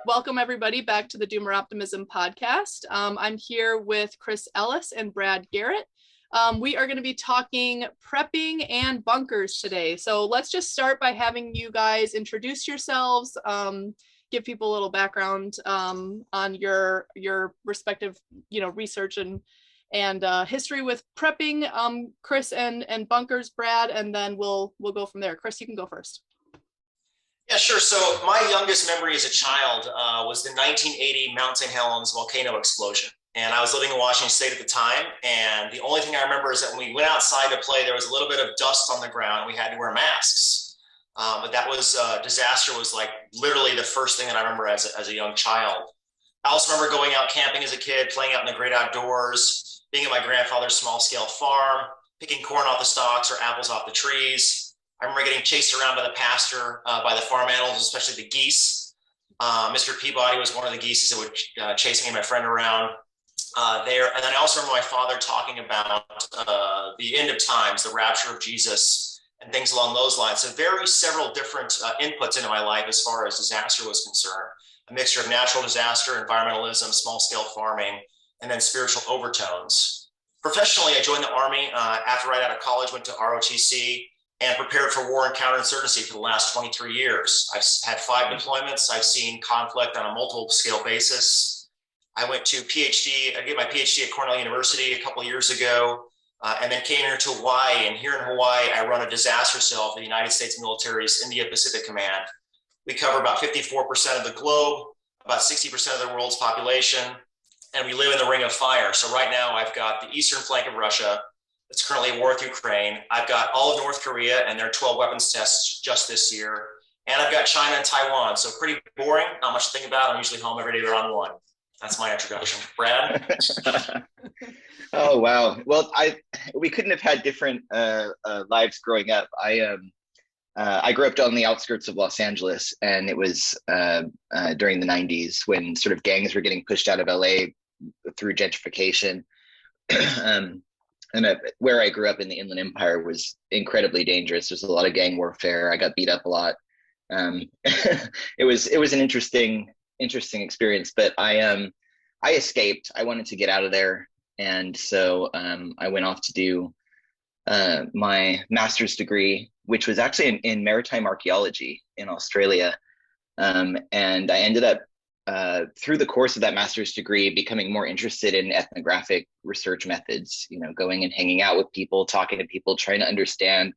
Welcome everybody back to the Doomer Optimism podcast. I'm here with Chris Ellis and Brad Garrett. We are going to be talking prepping and bunkers today. So let's just start by having you guys introduce yourselves, give people a little background on your respective, research and history with prepping, Chris and bunkers, Brad, and then we'll go from there. Chris, you can go first. Yeah, sure. So my youngest memory as a child was the 1980 Mount St. Helens volcano explosion. And I was living in Washington State at the time. And the only thing I remember is that when we went outside to play, there was a little bit of dust on the ground. We had to wear masks. But that was disaster was like literally the first thing that I remember as a young child. I also remember going out camping as a kid, playing out in the great outdoors, being at my grandfather's small scale farm, picking corn off the stalks or apples off the trees. I remember getting chased around by the pasture, by the farm animals, especially the geese. Mr. Peabody was one of the geese that would chase me and my friend around there. And then I also remember my father talking about the end of times, the rapture of Jesus, and things along those lines. So several different inputs into my life as far as disaster was concerned. A mixture of natural disaster, environmentalism, small-scale farming, and then spiritual overtones. Professionally, I joined the Army after right out of college, went to ROTC, and prepared for war and counterinsurgency for the last 23 years. I've had 5 deployments. I've seen conflict on a multiple scale basis. I went to PhD. I did my PhD at Cornell University a couple of years ago, and then came here to Hawaii. And here in Hawaii, I run a disaster cell for the United States military's India Pacific Command. We cover about 54% of the globe, about 60% of the world's population, and we live in the Ring of Fire. So right now, I've got the eastern flank of Russia. It's currently at war with Ukraine. I've got all of North Korea and their 12 weapons tests just this year. And I've got China and Taiwan. So pretty boring, not much to think about. I'm usually home every day around 1. That's my introduction. Brad? Oh, wow. Well, we couldn't have had different lives growing up. I grew up on the outskirts of Los Angeles, and it was during the 90s when sort of gangs were getting pushed out of LA through gentrification. And where I grew up in the Inland Empire was incredibly dangerous. There's a lot of gang warfare. I got beat up a lot. It was an interesting experience. But I escaped. I wanted to get out of there, and so I went off to do my master's degree, which was actually in maritime archaeology in Australia. And I ended up through the course of that master's degree, becoming more interested in ethnographic research methods, going and hanging out with people, talking to people, trying to understand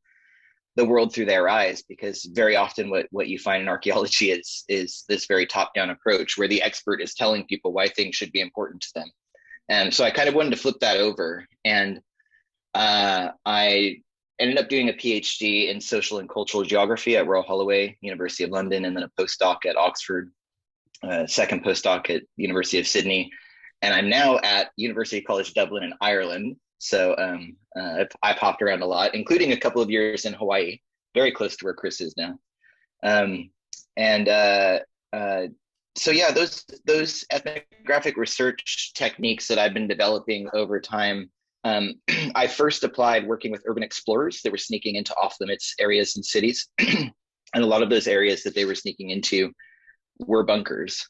the world through their eyes, because very often what you find in archaeology is this very top-down approach where the expert is telling people why things should be important to them. And so I kind of wanted to flip that over. And I ended up doing a PhD in social and cultural geography at Royal Holloway, University of London, and then a postdoc at Oxford. Second postdoc at University of Sydney, and I'm now at University College Dublin in Ireland. So I've hopped around a lot, including a couple of years in Hawaii, very close to where Chris is now. So yeah, those ethnographic research techniques that I've been developing over time. I first applied working with urban explorers that were sneaking into off-limits areas and cities, and a lot of those areas that they were sneaking into were bunkers.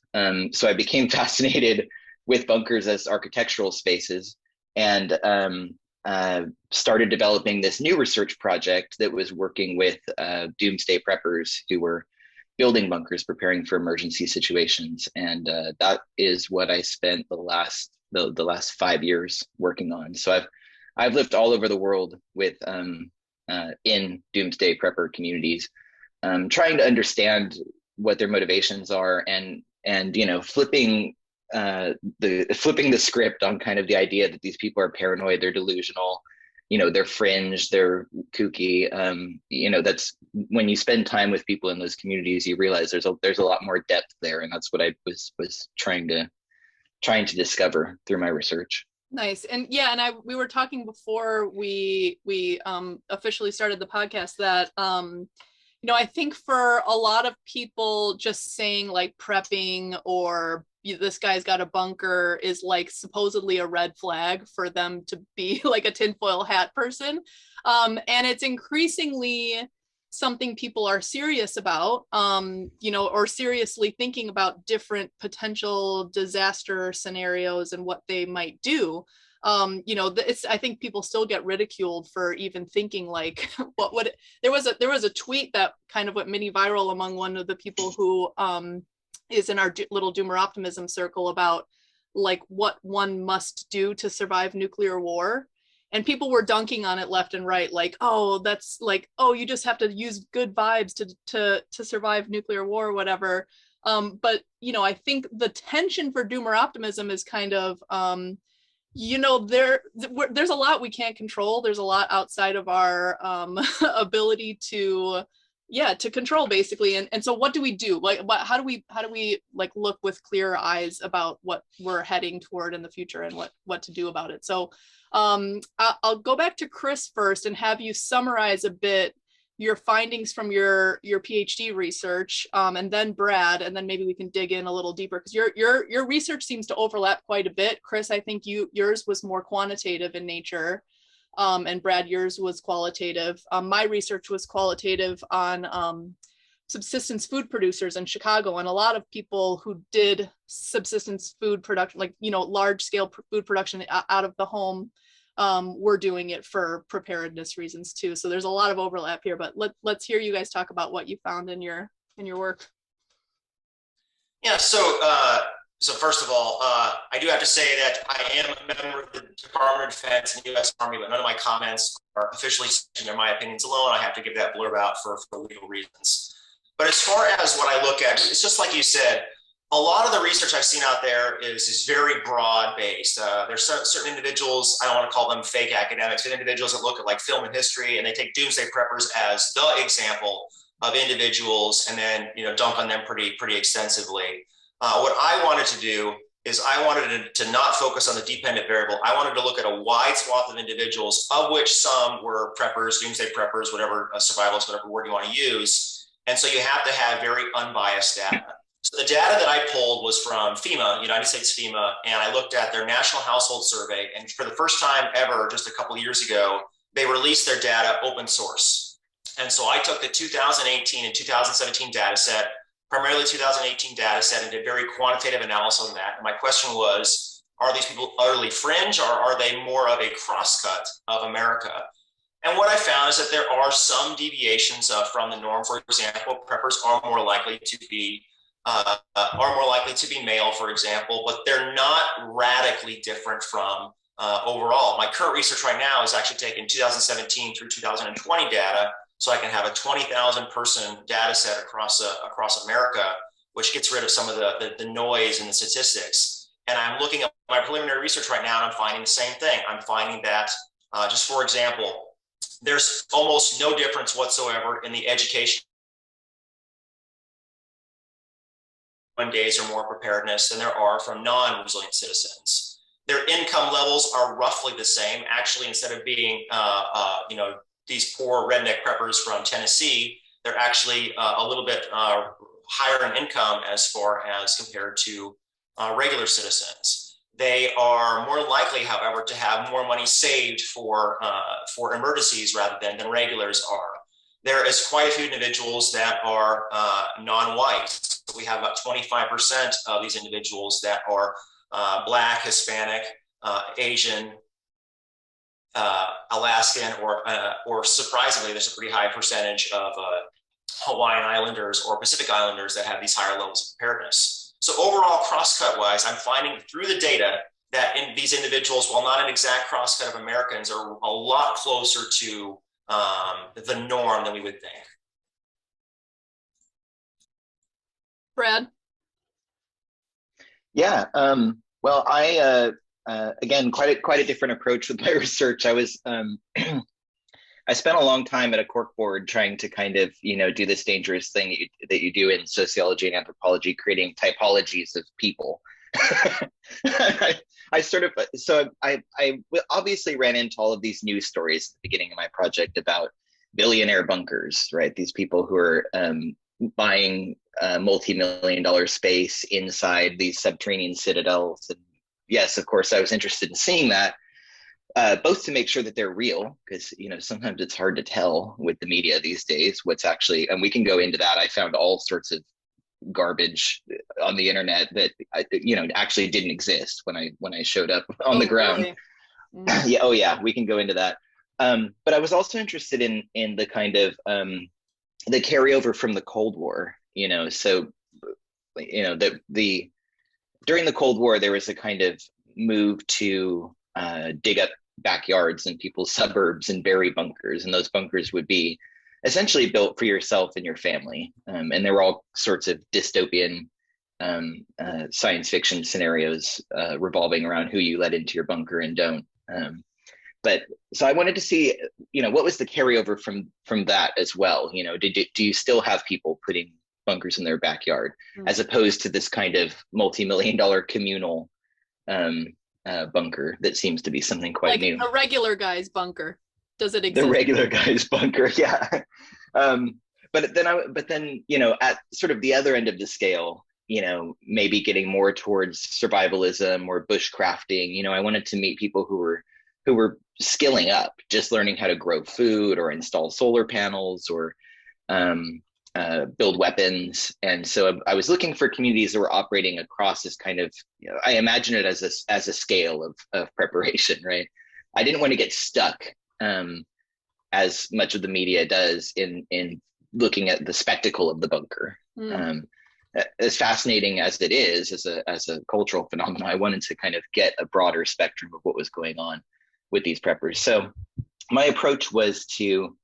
So I became fascinated with bunkers as architectural spaces, and started developing this new research project that was working with doomsday preppers who were building bunkers, preparing for emergency situations. And that is what I spent the last 5 years working on. So I've lived all over the world with in doomsday prepper communities, trying to understand what their motivations are, and flipping the script on kind of the idea that these people are paranoid, they're delusional, they're fringe, they're kooky. That's when you spend time with people in those communities, you realize there's a lot more depth there, and that's what I was trying to discover through my research. Nice. And yeah, and we were talking before we officially started the podcast that I think for a lot of people, just saying like prepping or this guy's got a bunker is like supposedly a red flag for them to be like a tinfoil hat person. And it's increasingly something people are serious about, you know, or seriously thinking about different potential disaster scenarios and what they might do, you know, I think people still get ridiculed for even thinking like, what would, there was a tweet that kind of went mini viral among one of the people who is in our little doomer optimism circle about like what one must do to survive nuclear war. And people were dunking on it left and right, like, oh, that's like, oh, you just have to use good vibes to survive nuclear war or whatever. But, you know, I think the tension for doomer optimism is kind of, you know, there's a lot we can't control. There's a lot outside of our ability to control, basically. And so what do we do? Like, how do we like look with clear eyes about what we're heading toward in the future and what to do about it? So I'll go back to Chris first and have you summarize a bit your findings from your PhD research, and then Brad, and then maybe we can dig in a little deeper, because your research seems to overlap quite a bit. Chris, I think yours was more quantitative in nature, and Brad, yours was qualitative. My research was qualitative on subsistence food producers in Chicago, and a lot of people who did subsistence food production, like, you know, large scale food production out of the home, were doing it for preparedness reasons too. So there's a lot of overlap here, but let's hear you guys talk about what you found in your work. Yeah, so first of all, I do have to say that I am a member of the Department of Defense and the U.S. Army, but none of my comments are officially sanctioned. They're my opinions alone. I have to give that blurb out for legal reasons. But as far as what I look at, it's just like you said, a lot of the research I've seen out there is very broad-based. There's certain individuals, I don't want to call them fake academics, but individuals that look at like film and history, and they take doomsday preppers as the example of individuals and then, you know, dunk on them pretty extensively. What I wanted to do is I wanted to not focus on the dependent variable. I wanted to look at a wide swath of individuals, of which some were preppers, doomsday preppers, whatever, survivalists, whatever word you want to use. And so you have to have very unbiased data. So the data that I pulled was from FEMA, United States FEMA, and I looked at their National Household Survey. And for the first time ever, just a couple of years ago, they released their data open source. And so I took the 2018 and 2017 data set, primarily 2018 data set, and did very quantitative analysis on that. And my question was, are these people utterly fringe, or are they more of a crosscut of America? And what I found is that there are some deviations from the norm. For example, preppers are more likely to be male, for example, but they're not radically different from overall. My current research right now is actually taking 2017 through 2020 data, so I can have a 20,000 person data set across America, which gets rid of some of the noise and the statistics. And I'm looking at my preliminary research right now, and I'm finding the same thing. I'm finding that, just for example, there's almost no difference whatsoever in the education 1 days or more preparedness than there are from non-resilient citizens. Their income levels are roughly the same. Actually, instead of being, you know, these poor redneck preppers from Tennessee, they're actually a little bit higher in income as far as compared to regular citizens. They are more likely, however, to have more money saved for emergencies rather than regulars are. There is quite a few individuals that are non-white. We have about 25% of these individuals that are Black, Hispanic, Asian, Alaskan, or surprisingly, there's a pretty high percentage of Hawaiian Islanders or Pacific Islanders that have these higher levels of preparedness. So overall, cross-cut wise, I'm finding through the data that these individuals, while not an exact cross-cut of Americans, are a lot closer to the norm than we would think. Brad? Yeah, well, I again, quite a different approach with my research. I was I spent a long time at a cork board trying to kind of, you know, do this dangerous thing that you do in sociology and anthropology, creating typologies of people. I obviously ran into all of these news stories at the beginning of my project about billionaire bunkers, right? These people who are buying multi-million-dollar space inside these subterranean citadels. And yes, of course, I was interested in seeing that. both to make sure that they're real, because sometimes it's hard to tell with the media these days what's actually, and we can go into that. I found all sorts of garbage on the internet that actually didn't exist when I showed up on the ground. Really? Mm-hmm. Yeah, oh yeah, we can go into that. But I was also interested in the kind of the carryover from the Cold War. So the during the Cold War there was a kind of move to dig up backyards in people's suburbs and bury bunkers, and those bunkers would be essentially built for yourself and your family, and there were all sorts of dystopian science fiction scenarios revolving around who you let into your bunker and don't. But so I wanted to see, what was the carryover from that as well? Do you still have people putting bunkers in their backyard, as opposed to this kind of multi-million-dollar communal bunker that seems to be something quite like new? A regular guy's bunker. Does it exist? The regular guy's bunker, yeah. But then at sort of the other end of the scale, maybe getting more towards survivalism or bushcrafting. I wanted to meet people who were skilling up, just learning how to grow food or install solar panels or build weapons. And so I was looking for communities that were operating across this kind of, I imagine it as a scale of preparation, right? I didn't want to get stuck as much of the media does in looking at the spectacle of the bunker. As fascinating as it is as a cultural phenomenon, I wanted to kind of get a broader spectrum of what was going on with these preppers. So my approach was to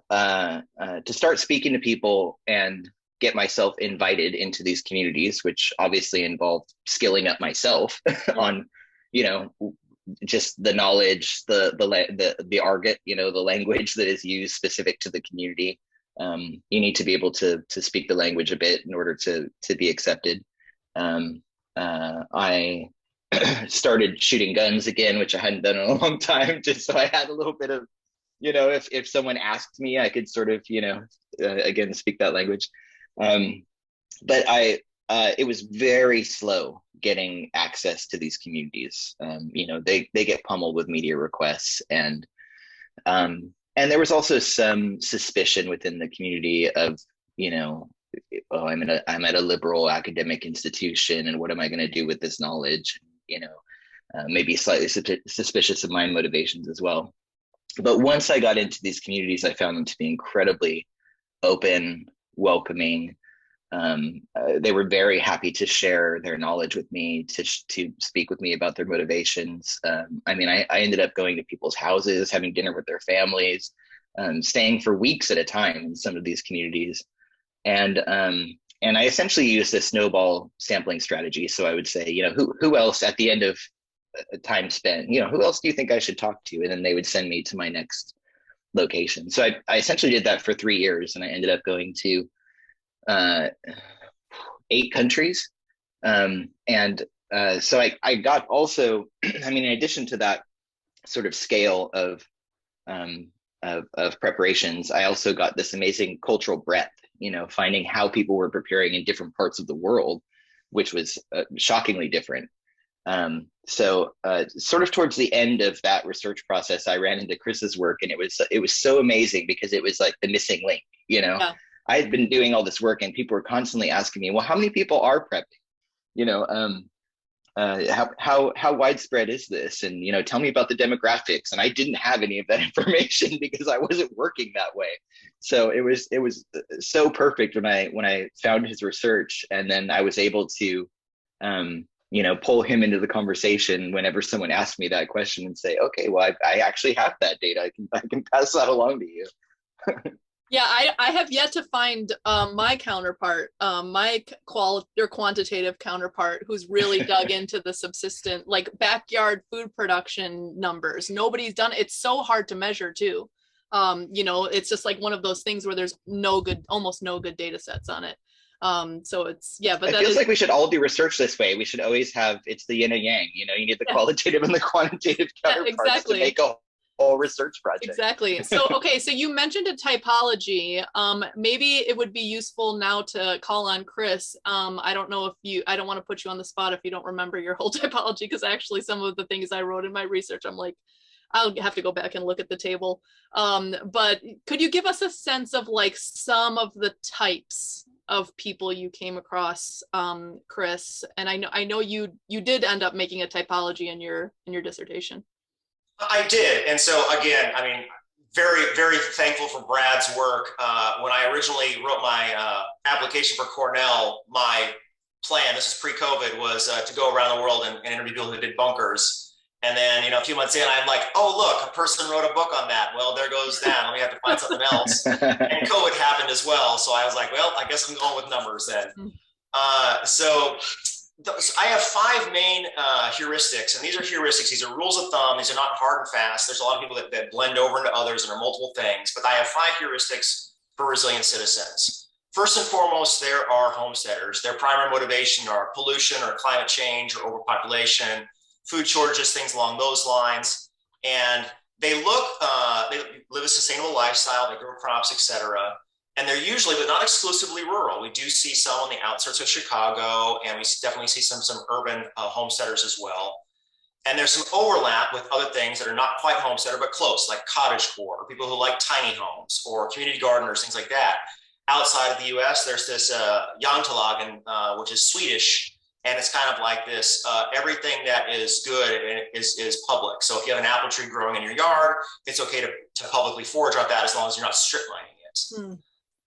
start speaking to people and get myself invited into these communities, which obviously involved skilling up myself on, just the knowledge, the argot, the language that is used specific to the community. You need to be able to speak the language a bit in order to be accepted. I started shooting guns again, which I hadn't done in a long time, just so I had a little bit of, if someone asked me, I could sort of, again, speak that language. But it was very slow getting access to these communities. They get pummeled with media requests, and there was also some suspicion within the community of, I'm at a liberal academic institution, and what am I going to do with this knowledge? Maybe slightly suspicious of my motivations as well. But once I got into these communities, I found them to be incredibly open, welcoming. They were very happy to share their knowledge with me, to speak with me about their motivations. I ended up going to people's houses, having dinner with their families, staying for weeks at a time in some of these communities. And I essentially used a snowball sampling strategy. So I would say, who else at the end of time spent, who else do you think I should talk to? And then they would send me to my next location. So I essentially did that for 3 years, and I ended up going to 8 countries. So I got also, in addition to that sort of scale of preparations, I also got this amazing cultural breadth, finding how people were preparing in different parts of the world, which was shockingly different. Sort of towards the end of that research process, I ran into Chris's work, and it was so amazing because it was like the missing link, Yeah. I had been doing all this work, and people were constantly asking me, well, how many people are prepping? How widespread is this? And, tell me about the demographics. And I didn't have any of that information because I wasn't working that way. So it was so perfect when I found his research, and then I was able to, pull him into the conversation whenever someone asked me that question and say, okay, well, I actually have that data. I can pass that along to you. Yeah, I have yet to find my counterpart, my quantitative counterpart, who's really dug into the subsistent, like backyard food production numbers. Nobody's done it. It's so hard to measure too. It's just like one of those things where there's almost no good data sets on it. So it's, yeah, but it feels like we should all do research this way. We should always have, it's the yin and yang, you need the qualitative and the quantitative counterparts to make a whole research project. Exactly. So, okay, so you mentioned a typology. Maybe it would be useful now to call on Chris. I don't know if I don't want to put you on the spot if you don't remember your whole typology, because actually some of the things I wrote in my research, I'm like, I'll have to go back and look at the table. But could you give us a sense of like some of the types of people you came across, Chris? And I know you did end up making a typology in your dissertation. I did. And so again, I mean, very, very thankful for Brad's work. When I originally wrote my application for Cornell, my plan, this is pre-COVID, was to go around the world and interview people who did bunkers. And then, a few months in, I'm like, oh, look, a person wrote a book on that. Well, there goes that. We have to find something else. And COVID happened as well. So I was like, well, I guess I'm going with numbers then. So I have 5 main heuristics, and these are heuristics. These are rules of thumb. These are not hard and fast. There's a lot of people that blend over into others and are multiple things, but I have 5 heuristics for resilient citizens. First and foremost, there are homesteaders. Their primary motivation are pollution or climate change or overpopulation, food shortages, things along those lines. And they live a sustainable lifestyle, they grow crops, etc. And they're usually, but not exclusively, rural. We do see some on the outskirts of Chicago, and we definitely see some urban homesteaders as well. And there's some overlap with other things that are not quite homesteader, but close, like cottagecore, or people who like tiny homes, or community gardeners, things like that. Outside of the US, there's this Jantelagen, which is Swedish, and it's kind of like this, everything that is good is public. So if you have an apple tree growing in your yard, it's okay to publicly forage out that as long as you're not strip mining it.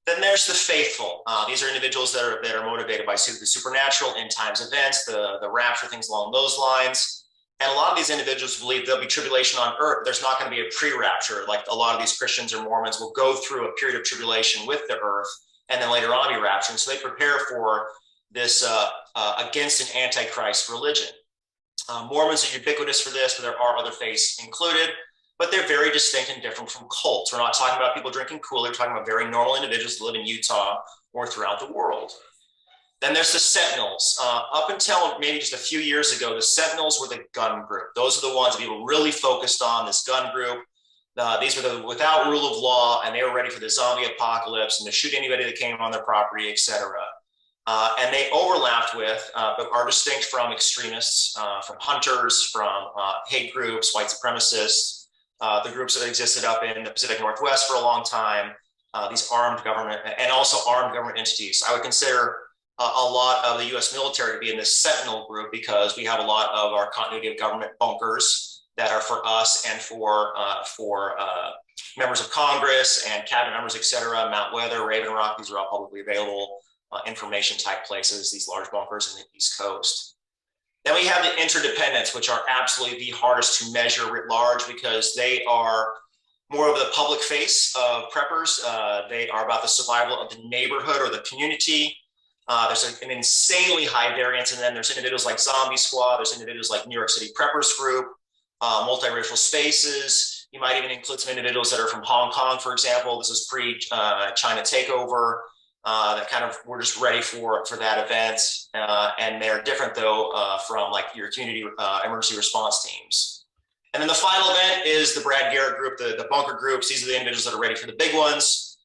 Then there's the faithful. These are individuals that are motivated by the supernatural, end times events, the rapture, things along those lines. And a lot of these individuals believe there'll be tribulation on earth. There's not going to be a pre-rapture. Like a lot of these Christians or Mormons will go through a period of tribulation with the earth and then later on be raptured. And so they prepare for this against an antichrist religion. Mormons are ubiquitous for this, but there are other faiths included. But they're very distinct and different from cults. We're not talking about people drinking Kool-Aid. We're talking about very normal individuals who live in Utah or throughout the world. Then there's the Sentinels. Up until maybe just a few years ago, the Sentinels were the gun group. Those are the ones that people really focused on, this gun group. These were the without rule of law, and they were ready for the zombie apocalypse and to shoot anybody that came on their property, etc. And they overlapped with, but are distinct from extremists, from hunters, from hate groups, white supremacists, the groups that existed up in the Pacific Northwest for a long time, these armed government and also armed government entities. I would consider a lot of the U.S. military to be in this Sentinel group because we have a lot of our continuity of government bunkers that are for us and for members of Congress and cabinet members, et cetera. Mount Weather, Raven Rock, these are all publicly available information type places, these large bunkers in the East Coast. Then we have the interdependents, which are absolutely the hardest to measure writ large because they are more of the public face of preppers. They are about the survival of the neighborhood or the community. There's an insanely high variance. And then there's individuals like Zombie Squad. There's individuals like New York City Preppers Group, multiracial spaces. You might even include some individuals that are from Hong Kong, for example. This is pre-China takeover. That kind of we're just ready for that event. And they're different, though, from like your community emergency response teams. And then the final event is the Brad Garrett group, the bunker groups. These are the individuals that are ready for the big ones.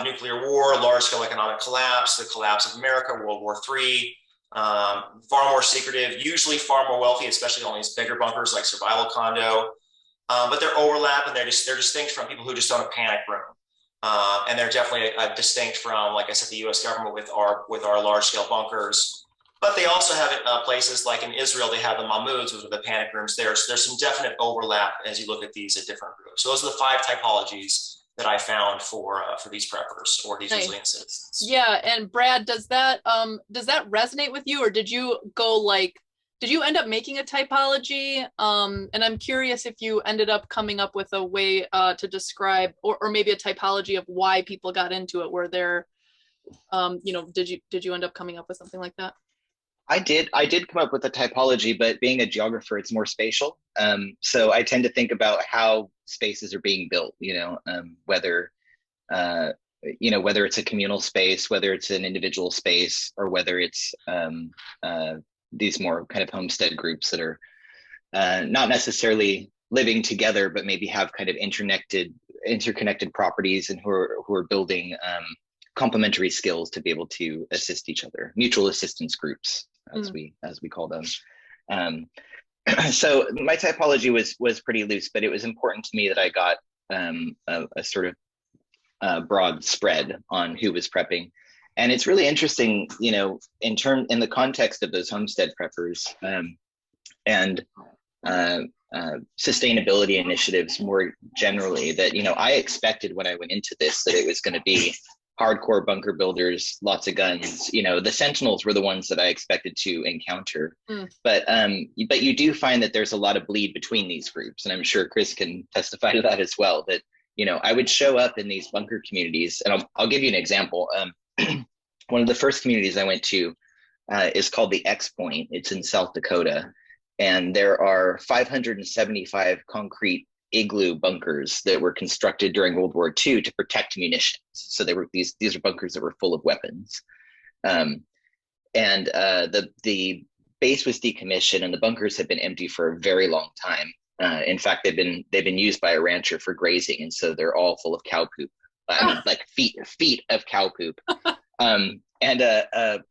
Nuclear war, large-scale economic collapse, the collapse of America, World War III, far more secretive, usually far more wealthy, especially on these bigger bunkers like survival condo. But they're overlap and they're distinct from people who just own a panic room. And they're definitely distinct from, like I said, the U.S. government with our large-scale bunkers. But they also have places like in Israel, they have the Mahmouds, which are the panic rooms. There's some definite overlap as you look at these at different groups. So those are the 5 typologies that I found for these preppers or these resilient citizens. Yeah, and Brad, does that resonate with you, or did you end up making a typology? And I'm curious if you ended up coming up with a way to describe, or maybe a typology of why people got into it. Were there, did you end up coming up with something like that? I did come up with a typology, but being a geographer, it's more spatial. So I tend to think about how spaces are being built, whether it's a communal space, whether it's an individual space, or whether it's these more kind of homestead groups that are not necessarily living together, but maybe have kind of interconnected properties and who are building complementary skills to be able to assist each other, mutual assistance groups, as we call them. So my typology was pretty loose, but it was important to me that I got a sort of broad spread on who was prepping. And it's really interesting, you know, in the context of those homestead preppers and sustainability initiatives more generally, that, you know, I expected when I went into this that it was going to be hardcore bunker builders, lots of guns. You know, the Sentinels were the ones that I expected to encounter. But you do find that there's a lot of bleed between these groups, and I'm sure Chris can testify to that as well. That, you know, I would show up in these bunker communities, and I'll give you an example. One of the first communities I went to is called the X Point. It's in South Dakota, and there are 575 concrete igloo bunkers that were constructed during World War II to protect munitions. So they were these are bunkers that were full of weapons. The base was decommissioned, and the bunkers had been empty for a very long time. In fact, they've been used by a rancher for grazing, and so they're all full of cow poop. I mean, like feet of cow poop. And a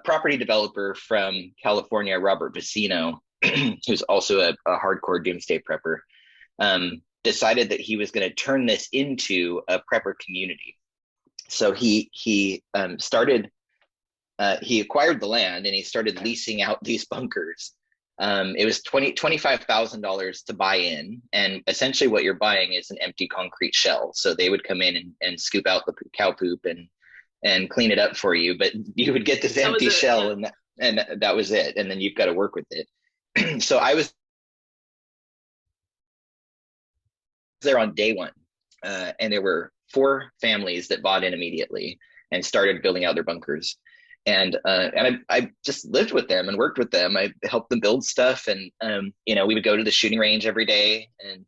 property developer from California, Robert Vicino, who's also a hardcore doomsday prepper, decided that he was going to turn this into a prepper community. So he acquired the land, and he started leasing out these bunkers. It was $25,000 to buy in, and essentially what you're buying is an empty concrete shell. So they would come in and scoop out the cow poop and clean it up for you, but you would get this empty shell, yeah. and that was it. And then you've got to work with it. So I was there on day one, and there were 4 families that bought in immediately and started building out their bunkers. And I just lived with them and worked with them. I helped them build stuff, and you know, we would go to the shooting range every day and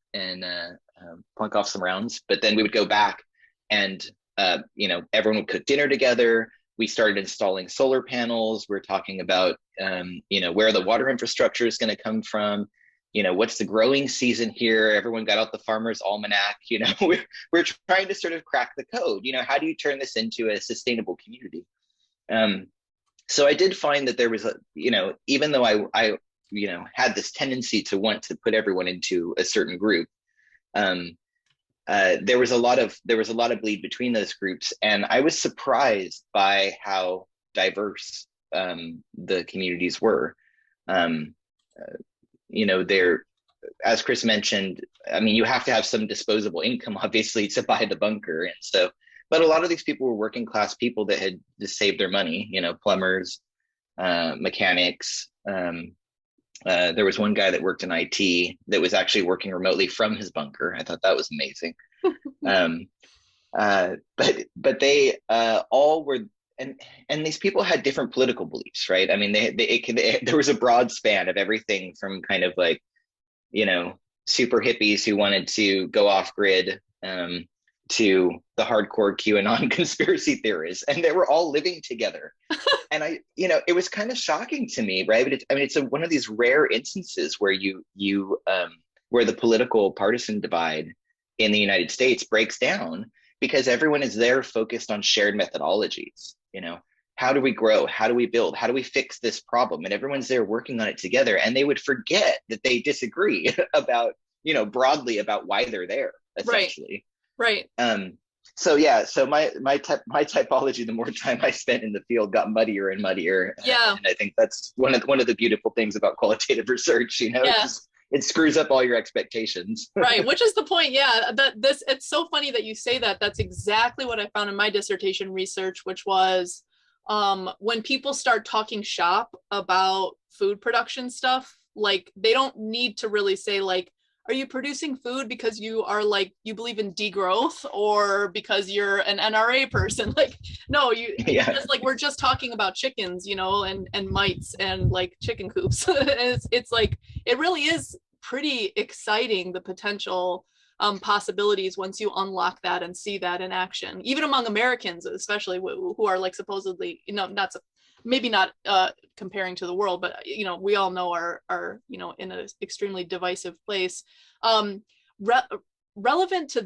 plunk off some rounds. But then we would go back, and you know, everyone would cook dinner together. We started installing solar panels. We're talking about you know, where the water infrastructure is going to come from. You know, what's the growing season here? Everyone got out the farmer's almanac. You know, we're trying to sort of crack the code. You know, how do you turn this into a sustainable community? So I did find that there was a, you know, even though I you know, had this tendency to want to put everyone into a certain group, there was a lot of bleed between those groups, and I was surprised by how diverse the communities were. You know, as Chris mentioned, I mean, you have to have some disposable income, obviously, to buy the bunker, and so. But a lot of these people were working class people that had just saved their money, you know, plumbers, mechanics. There was one guy that worked in IT that was actually working remotely from his bunker. I thought that was amazing. But they all were, and these people had different political beliefs, right? I mean, there was a broad span of everything from kind of like, you know, super hippies who wanted to go off grid, to the hardcore QAnon conspiracy theorists, and they were all living together. And you know, it was kind of shocking to me, right? But it's one of these rare instances where where the political partisan divide in the United States breaks down, because everyone is there focused on shared methodologies. You know, how do we grow? How do we build? How do we fix this problem? And everyone's there working on it together, and they would forget that they disagree about, you know, broadly about why they're there, essentially. Right. So yeah, so my typology, the more time I spent in the field, got muddier and muddier. Yeah. And I think that's one of the beautiful things about qualitative research, you know. Yeah. It screws up all your expectations. Right, which is the point. Yeah, it's so funny that you say that. That's exactly what I found in my dissertation research, which was when people start talking shop about food production stuff, like they don't need to really say like, are you producing food because you are like, you believe in degrowth, or because you're an NRA person? Like, no, just like, we're just talking about chickens, you know, and mites and like chicken coops. it's like, it really is pretty exciting, the potential possibilities once you unlock that and see that in action, even among Americans, especially who are like supposedly, you know, maybe not comparing to the world, but you know, we all know are you know, in an extremely divisive place. Relevant to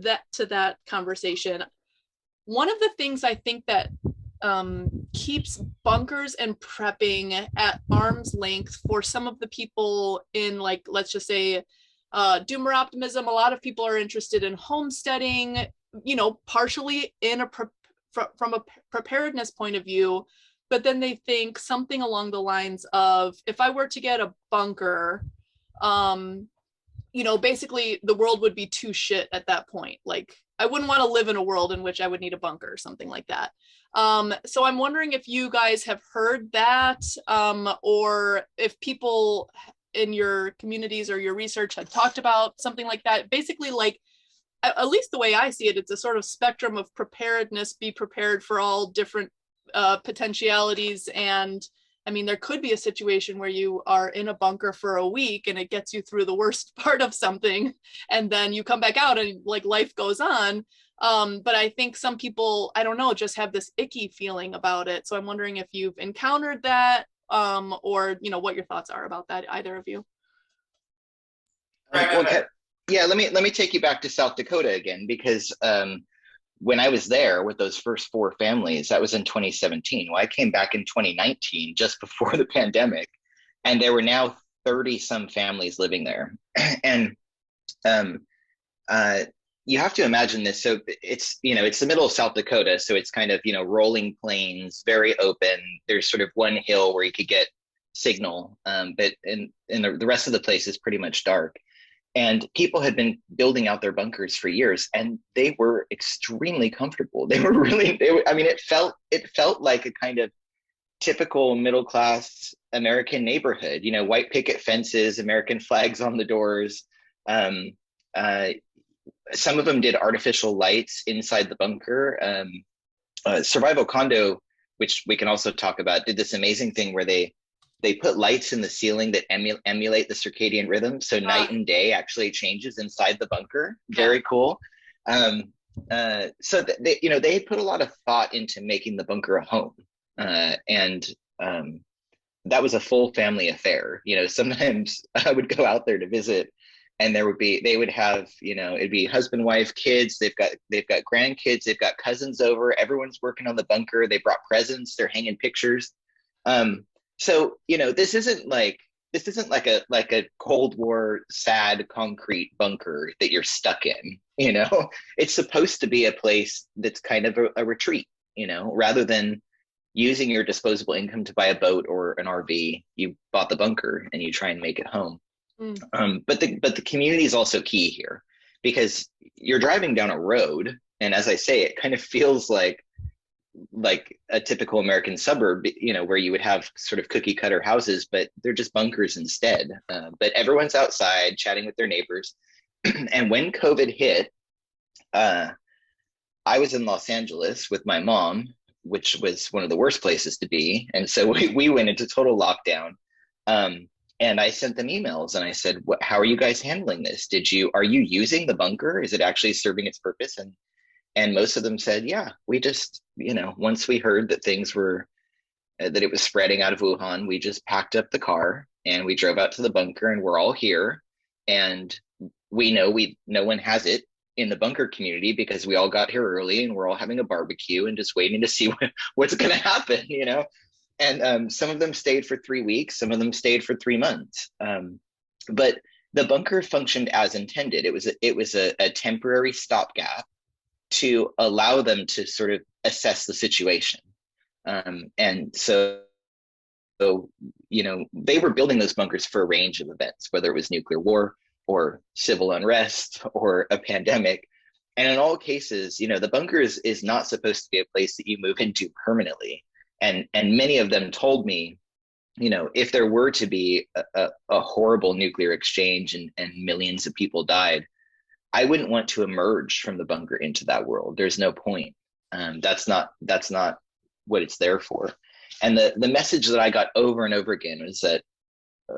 that conversation, one of the things I think that keeps bunkers and prepping at arm's length for some of the people in, like, let's just say, doomer optimism. A lot of people are interested in homesteading, you know, partially in from a preparedness point of view, but then they think something along the lines of, if I were to get a bunker, you know, basically the world would be too shit at that point. Like, I wouldn't want to live in a world in which I would need a bunker or something like that. So I'm wondering if you guys have heard that, or if people in your communities or your research have talked about something like that. Basically, like, at least the way I see it, it's a sort of spectrum of preparedness, be prepared for all different potentialities. And I mean, there could be a situation where you are in a bunker for a week and it gets you through the worst part of something, and then you come back out and like life goes on. But I think some people, I don't know, just have this icky feeling about it. So I'm wondering if you've encountered that, or, you know, what your thoughts are about that, either of you. Okay. Yeah, let me take you back to South Dakota again, because when I was there with those first 4 families, that was in 2017. Well, I came back in 2019, just before the pandemic, and there were now 30 some families living there. And you have to imagine this. So it's, you know, it's the middle of South Dakota. So it's kind of, you know, rolling plains, very open. There's sort of one hill where you could get signal, but in the rest of the place is pretty much dark. And people had been building out their bunkers for years, and they were extremely comfortable. They were really, I mean, it felt like a kind of typical middle-class American neighborhood, you know, white picket fences, American flags on the doors. Some of them did artificial lights inside the bunker. Survival Condo, which we can also talk about, did this amazing thing where they put lights in the ceiling that emulate the circadian rhythm. So night and day actually changes inside the bunker. Very cool. So they, you know, they put a lot of thought into making the bunker a home. And that was a full family affair. You know, sometimes I would go out there to visit, and they would have, you know, it'd be husband, wife, kids. They've got grandkids. They've got cousins over. Everyone's working on the bunker. They brought presents. They're hanging pictures. So, you know, this isn't like a Cold War sad concrete bunker that you're stuck in. You know, it's supposed to be a place that's kind of a retreat, you know, rather than using your disposable income to buy a boat or an RV. You bought the bunker and you try and make it home. But the community is also key here, because you're driving down a road, and as I say, it kind of feels like a typical American suburb, you know, where you would have sort of cookie cutter houses, but they're just bunkers instead. But everyone's outside chatting with their neighbors. And when COVID hit, I was in Los Angeles with my mom, which was one of the worst places to be. And so we went into total lockdown. And I sent them emails and I said, how are you guys handling this? Are you using the bunker? Is it actually serving its purpose? And most of them said, yeah, we just, you know, once we heard that things were, that it was spreading out of Wuhan, we just packed up the car and we drove out to the bunker, and we're all here. And we know no one has it in the bunker community because we all got here early and we're all having a barbecue and just waiting to see what's going to happen, you know? And some of them stayed for 3 weeks, some of them stayed for 3 months. But the bunker functioned as intended. It was a temporary stopgap to allow them to sort of assess the situation. And so, you know, they were building those bunkers for a range of events, whether it was nuclear war or civil unrest or a pandemic. And in all cases, you know, the bunker is not supposed to be a place that you move into permanently. And many of them told me, you know, if there were to be a horrible nuclear exchange and millions of people died, I wouldn't want to emerge from the bunker into that world. There's no point. That's not what it's there for. And the message that I got over and over again was that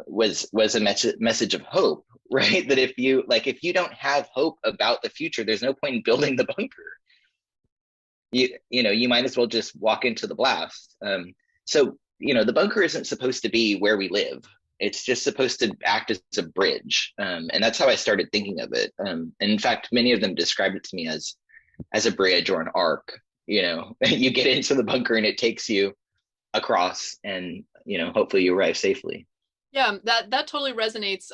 was a message of hope, right? That if you don't have hope about the future, there's no point in building the bunker. You know, you might as well just walk into the blast. So, you know, the bunker isn't supposed to be where we live. It's just supposed to act as a bridge. And that's how I started thinking of it. And in fact, many of them described it to me as a bridge or an arc. you get into the bunker and it takes you across, and hopefully you arrive safely. Yeah, that totally resonates.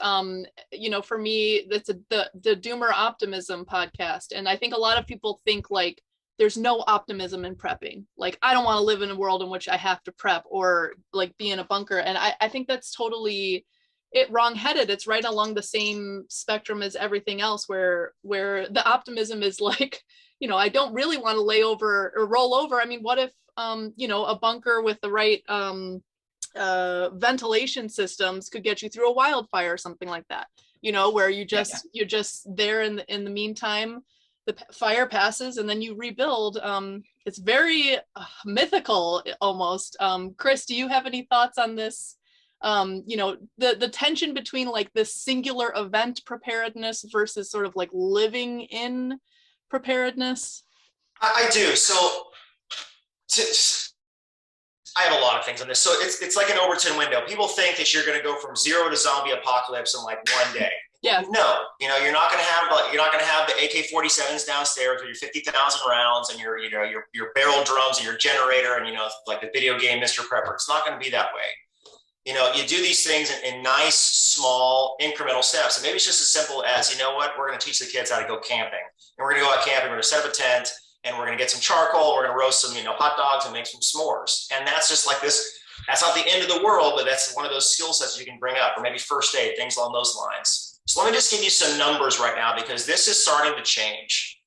For me, that's the Doomer Optimism podcast, and I think a lot of people think like there's no optimism in prepping. Like, I don't want to live in a world in which I have to prep or like be in a bunker, and I think that's totally wrong-headed. It's right along the same spectrum as everything else, where the optimism is like, I don't really want to lay over or roll over. I mean, what if a bunker with the right ventilation systems could get you through a wildfire or something like that, where you're just there in the meantime, the fire passes and then you rebuild. It's very mythical almost. Chris, do you have any thoughts on this? The tension between like this singular event preparedness versus sort of like living in preparedness? I do. So I have a lot of things on this. So it's like an Overton window. People think that you're going to go from zero to zombie apocalypse in like one day. Yeah. No, you're not going to have the AK-47s downstairs with your 50,000 rounds and your barrel drums and your generator and like the video game Mr. Prepper. It's not going to be that way. You do these things in nice, small, incremental steps. And maybe it's just as simple as, we're going to teach the kids how to go camping. And we're going to go out camping, we're going to set up a tent, and we're going to get some charcoal, we're going to roast some, hot dogs and make some s'mores. And that's just like this. That's not the end of the world, but that's one of those skill sets you can bring up, or maybe first aid, things along those lines. So let me just give you some numbers right now, because this is starting to change.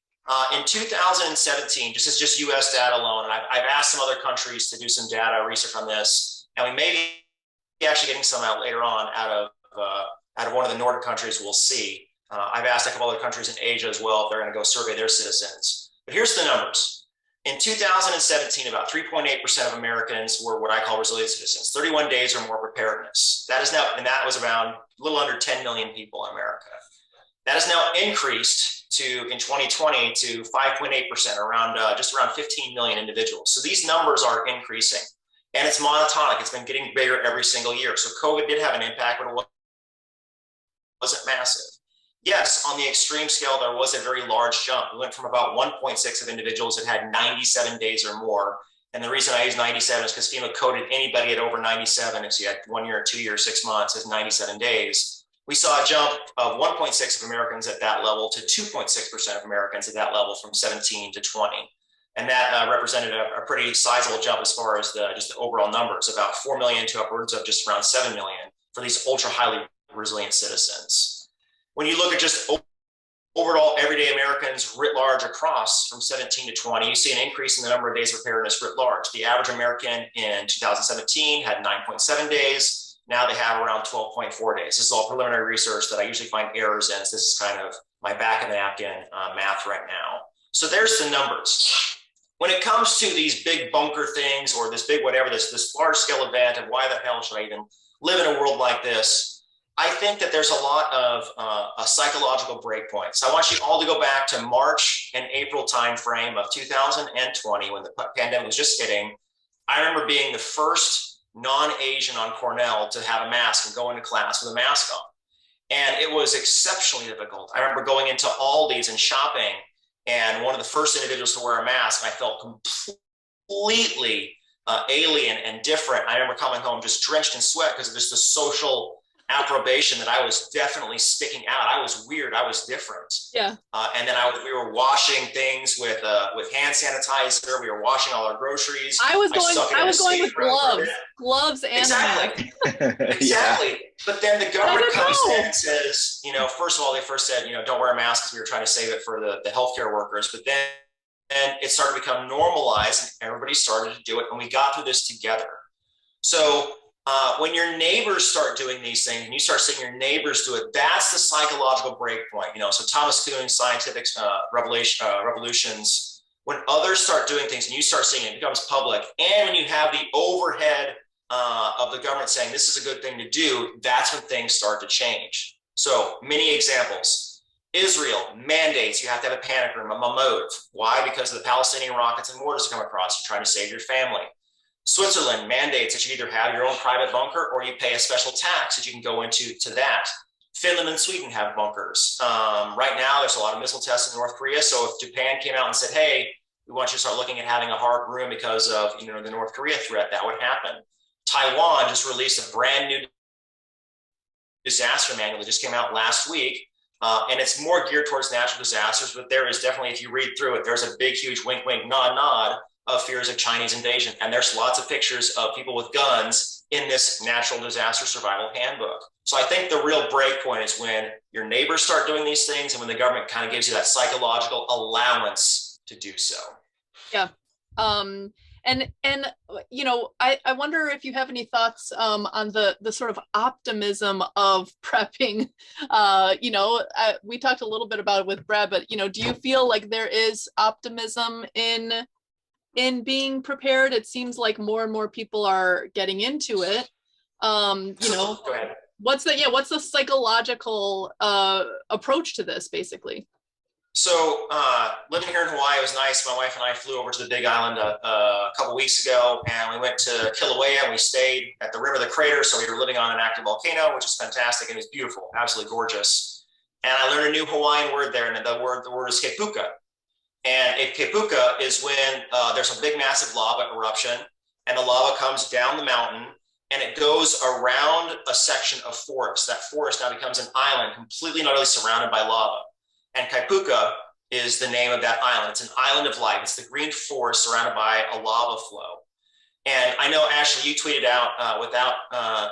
In 2017, just US data alone, and I've asked some other countries to do some data research on this, and we may be actually getting some out later on out of one of the Nordic countries. We'll see. I've asked a couple other countries in Asia as well if they're going to go survey their citizens. But here's the numbers. In 2017, about 3.8% of Americans were what I call resilient citizens, 31 days or more preparedness. That is now, and that was around a little under 10 million people in America. That has now increased in 2020 to 5.8%, around just around 15 million individuals. So these numbers are increasing, and it's monotonic. It's been getting bigger every single year. So COVID did have an impact, but it wasn't massive. Yes, on the extreme scale, there was a very large jump. We went from about 1.6 of individuals that had 97 days or more. And the reason I use 97 is because FEMA coded anybody at over 97, if you had 1 year, 2 years, 6 months, as 97 days. We saw a jump of 1.6 of Americans at that level to 2.6% of Americans at that level from 17 to 20. And that represented a pretty sizable jump as far as just the overall numbers, about 4 million to upwards of just around 7 million for these ultra highly resilient citizens. When you look at just overall everyday Americans writ large across from 17 to 20, you see an increase in the number of days of preparedness writ large. The average American in 2017 had 9.7 days. Now they have around 12.4 days. This is all preliminary research that I usually find errors in. So this is kind of my back of the napkin math right now. So there's the numbers. When it comes to these big bunker things or this big whatever, this large scale event, and why the hell should I even live in a world like this? I think that there's a lot of a psychological breakpoint. So I want you all to go back to March and April timeframe of 2020 when the pandemic was just hitting. I remember being the first non-Asian on Cornell to have a mask and go into class with a mask on. And it was exceptionally difficult. I remember going into Aldi's and shopping, and one of the first individuals to wear a mask, I felt completely alien and different. I remember coming home just drenched in sweat because of just the social approbation that I was definitely sticking out. I was weird. I was different. Yeah. And then we were washing things with hand sanitizer. We were washing all our groceries. I was going with gloves and exactly. Exactly. Yeah. But then the government comes in and says, first of all, they first said, don't wear a mask because we were trying to save it for the healthcare workers. But then it started to become normalized and everybody started to do it. And we got through this together. So when your neighbors start doing these things and you start seeing your neighbors do it, that's the psychological break point. So Thomas Kuhn's scientific revolutions, when others start doing things and you start seeing it becomes public, and when you have the overhead of the government saying this is a good thing to do, that's when things start to change. So many examples. Israel mandates you have to have a panic room, a mammoth. Why? Because of the Palestinian rockets and mortars that come across. You're trying to save your family. Switzerland mandates that you either have your own private bunker or you pay a special tax that you can go into that. Finland and Sweden have bunkers. Right now, there's a lot of missile tests in North Korea. So if Japan came out and said, hey, We want you to start looking at having a hard room because of, the North Korea threat that would happen. Taiwan just released a brand new disaster manual that just came out last week. And it's more geared towards natural disasters, but there is definitely, if you read through it, there's a big, huge wink, wink, nod, nod of fears of Chinese invasion. And there's lots of pictures of people with guns in this natural disaster survival handbook. So I think the real break point is when your neighbors start doing these things and when the government kind of gives you that psychological allowance to do so. Yeah. And I wonder if you have any thoughts on the sort of optimism of prepping. We talked a little bit about it with Brad, but do you feel like there is optimism in being prepared? It seems like more and more people are getting into it. Go ahead. What's the psychological approach to this, basically? So living here in Hawaii was nice. My wife and I flew over to the Big Island a couple weeks ago, and we went to Kilauea, and we stayed at the rim of the crater. So we were living on an active volcano, which is fantastic, and it was beautiful, absolutely gorgeous. And I learned a new Hawaiian word there, and the word is kepuka. And a kepuka is when there's a big, massive lava eruption, and the lava comes down the mountain, and it goes around a section of forest. That forest now becomes an island, completely and utterly surrounded by lava. And Kaipuka is the name of that island. It's an island of light. It's the green forest surrounded by a lava flow. And I know, Ashley, you tweeted out without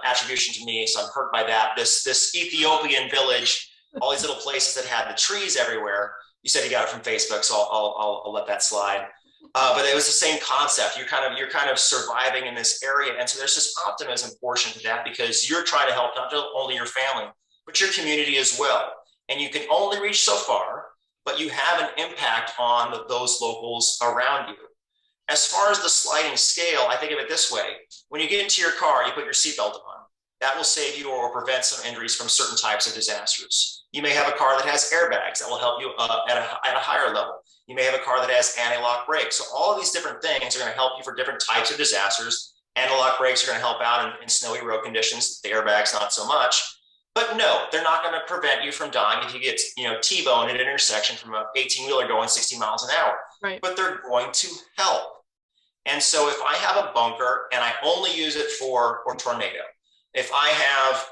attribution to me, so I'm hurt by that. This Ethiopian village, all these little places that had the trees everywhere. You said you got it from Facebook, so I'll let that slide. But it was the same concept. You're kind of surviving in this area, and so there's this optimism portion to that because you're trying to help not only your family but your community as well. And you can only reach so far, but you have an impact on those locals around you. As far as the sliding scale, I think of it this way. When you get into your car, you put your seatbelt on. That will save you or prevent some injuries from certain types of disasters. You may have a car that has airbags that will help you at a higher level. You may have a car that has anti-lock brakes. So all of these different things are going to help you for different types of disasters. Anti-lock brakes are going to help out in snowy road conditions. The airbags, not so much. But no, they're not going to prevent you from dying if you get, T-boned at an intersection from an 18-wheeler going 60 miles an hour. Right. But they're going to help. And so if I have a bunker and I only use it for tornado, if I have,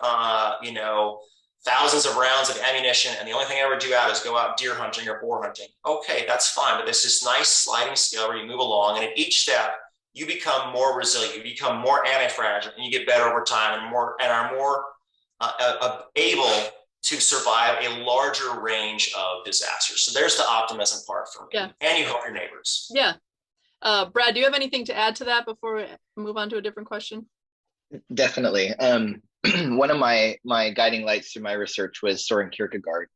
thousands of rounds of ammunition and the only thing I ever do out is go out deer hunting or boar hunting, okay, that's fine. But there's this nice sliding scale where you move along, and at each step, you become more resilient, you become more anti-fragile, and you get better over time and are more able to survive a larger range of disasters. So there's the optimism part for me. Yeah. And you help your neighbors. Yeah. Brad, do you have anything to add to that before we move on to a different question? Definitely. One of my guiding lights through my research was Soren Kierkegaard,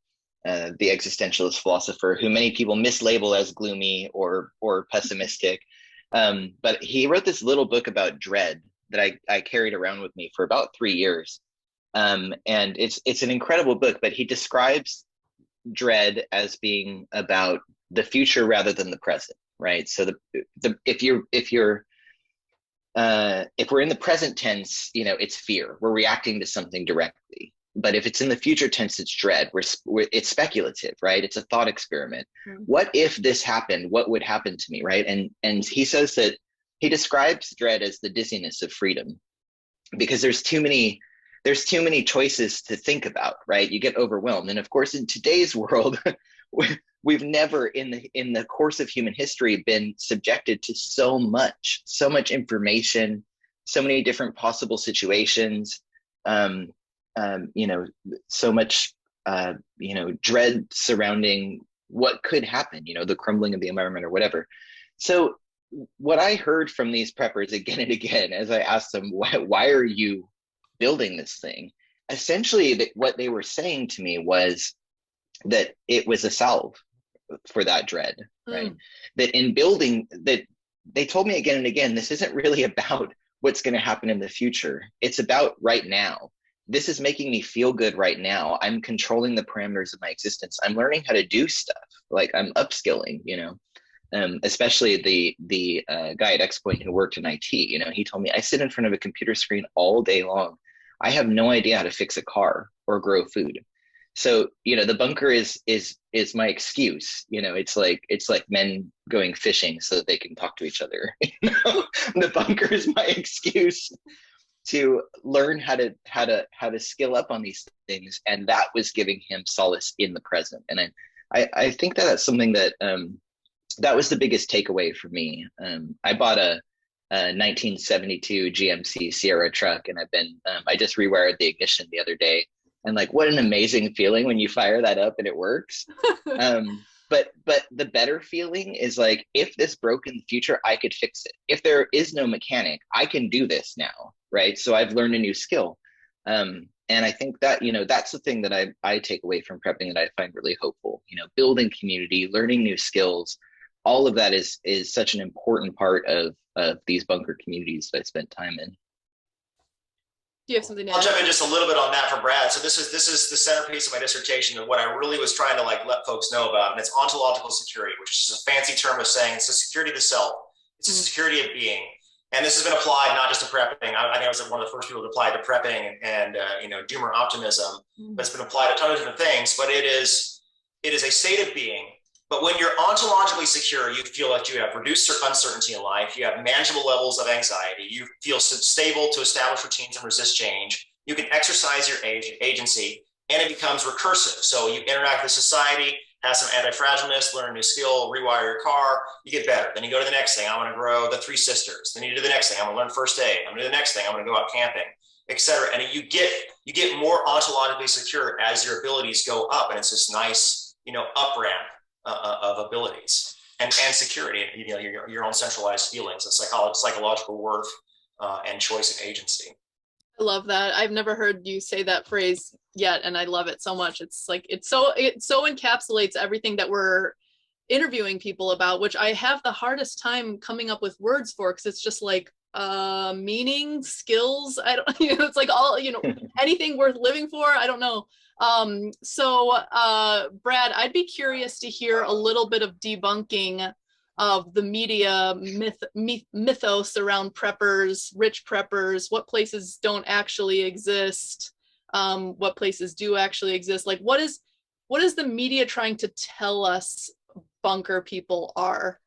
the existentialist philosopher who many people mislabel as gloomy or pessimistic. But he wrote this little book about dread that I carried around with me for about 3 years. And it's an incredible book, but he describes dread as being about the future rather than the present, right? So if we're in the present tense, it's fear. We're reacting to something directly. But if it's in the future tense, it's dread. It's speculative, right? It's a thought experiment. Mm-hmm. What if this happened? What would happen to me, right? And he says that he describes dread as the dizziness of freedom, because there's too many choices to think about, right? You get overwhelmed. And of course, in today's world, we've never in the course of human history been subjected to so much information, so many different possible situations, so much, dread surrounding what could happen, the crumbling of the environment or whatever. So what I heard from these preppers again and again, as I asked them, why are you building this thing? Essentially, what they were saying to me was that it was a salve for that dread, right? That in building that, they told me again and again, this isn't really about what's going to happen in the future. It's about right now. This is making me feel good right now. I'm controlling the parameters of my existence. I'm learning how to do stuff. Like I'm upskilling, especially the guy at X-Point who worked in IT, he told me, I sit in front of a computer screen all day long. I have no idea how to fix a car or grow food. So, the bunker is my excuse. It's like men going fishing so that they can talk to each other. The bunker is my excuse to learn how to skill up on these things, and that was giving him solace in the present. And I think that that's something that that was the biggest takeaway for me. I bought a 1972 GMC Sierra truck, and I just rewired the ignition the other day, and like, what an amazing feeling when you fire that up and it works. But the better feeling is like, if this broke in the future, I could fix it. If there is no mechanic, I can do this now, right? So I've learned a new skill. And I think that, that's the thing that I take away from prepping that I find really hopeful. Building community, learning new skills, all of that is such an important part of these bunker communities that I spent time in. Do you have something to add? I'll jump in just a little bit on that for Brad. So this is the centerpiece of my dissertation, and what I really was trying to let folks know about, and it's ontological security, which is a fancy term of saying it's the security of the self, it's the security of being. And this has been applied not just to prepping. I think I was one of the first people to apply to prepping and doomer optimism, but it's been applied to a ton of different things. But it is a state of being. But when you're ontologically secure, you feel like you have reduced uncertainty in life. You have manageable levels of anxiety. You feel stable to establish routines and resist change. You can exercise your agency, and it becomes recursive. So you interact with society, have some anti-fragileness, learn a new skill, rewire your car, you get better. Then you go to the next thing. I'm going to grow the 3 sisters. Then you do the next thing. I'm going to learn first aid. I'm going to do the next thing. I'm going to go out camping, etc. And you get more ontologically secure as your abilities go up, and it's this nice, up ramp of abilities and security, your own centralized feelings of psychological worth and choice and agency. I love that. I've never heard you say that phrase yet, and I love it so much. It's like it so encapsulates everything that we're interviewing people about, which I have the hardest time coming up with words for, because it's just like meaning, skills. I don't, it's like all, anything worth living for. I don't know. So Brad, I'd be curious to hear a little bit of debunking of the media mythos around preppers, rich preppers, what places don't actually exist, what places do actually exist. Like, what is the media trying to tell us bunker people are?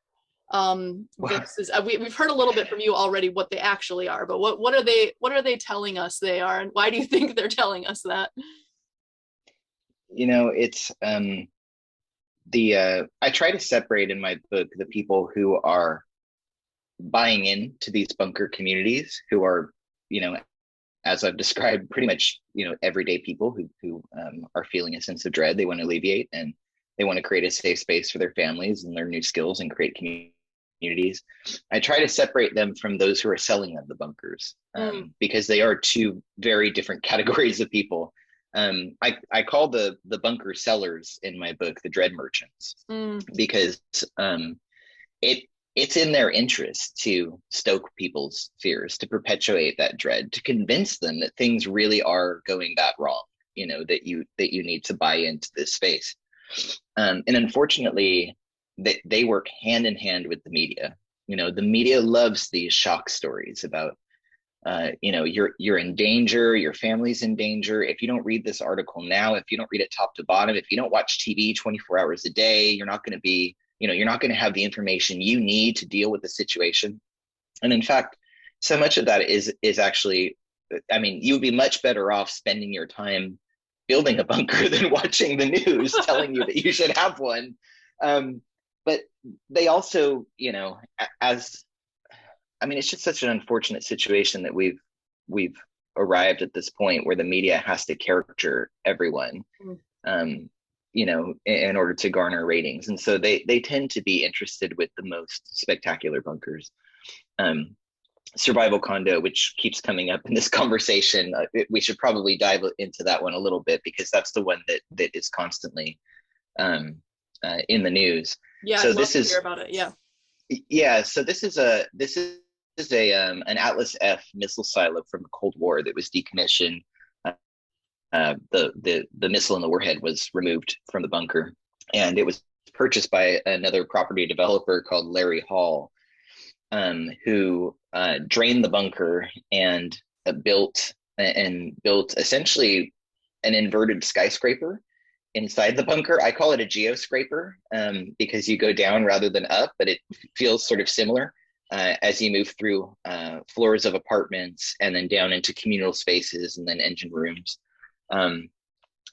Versus, we've heard a little bit from you already what they actually are, but what are they telling us they are, and why do you think they're telling us that? It's I try to separate in my book the people who are buying into these bunker communities, who are, as I've described, pretty much, everyday people who are feeling a sense of dread. They want to alleviate, and they want to create a safe space for their families and learn new skills and create communities. I try to separate them from those who are selling them the bunkers, because they are two very different categories of people. I call the bunker sellers in my book the dread merchants, because it's in their interest to stoke people's fears, to perpetuate that dread, to convince them that things really are going that wrong, that you need to buy into this space. And unfortunately, they work hand in hand with the media. The media loves these shock stories about you're in danger, your family's in danger. If you don't read this article now, if you don't read it top to bottom, if you don't watch TV 24 hours a day, you're not going to be, you're not going to have the information you need to deal with the situation. And in fact, so much of that is actually, you would be much better off spending your time building a bunker than watching the news telling you that you should have one. But they also, it's just such an unfortunate situation that we've arrived at this point where the media has to caricature everyone, in order to garner ratings. And so they tend to be interested with the most spectacular bunkers. Survival condo, which keeps coming up in this conversation, we should probably dive into that one a little bit, because that's the one that is constantly in the news. Yeah, so I'd love this to is hear about it. Yeah, so this is an Atlas F missile silo from the Cold War that was decommissioned. The missile and the warhead was removed from the bunker, and it was purchased by another property developer called Larry Hall, who drained the bunker and built essentially an inverted skyscraper inside the bunker. I call it a geoscraper because you go down rather than up, but it feels sort of similar as you move through floors of apartments and then down into communal spaces and then engine rooms.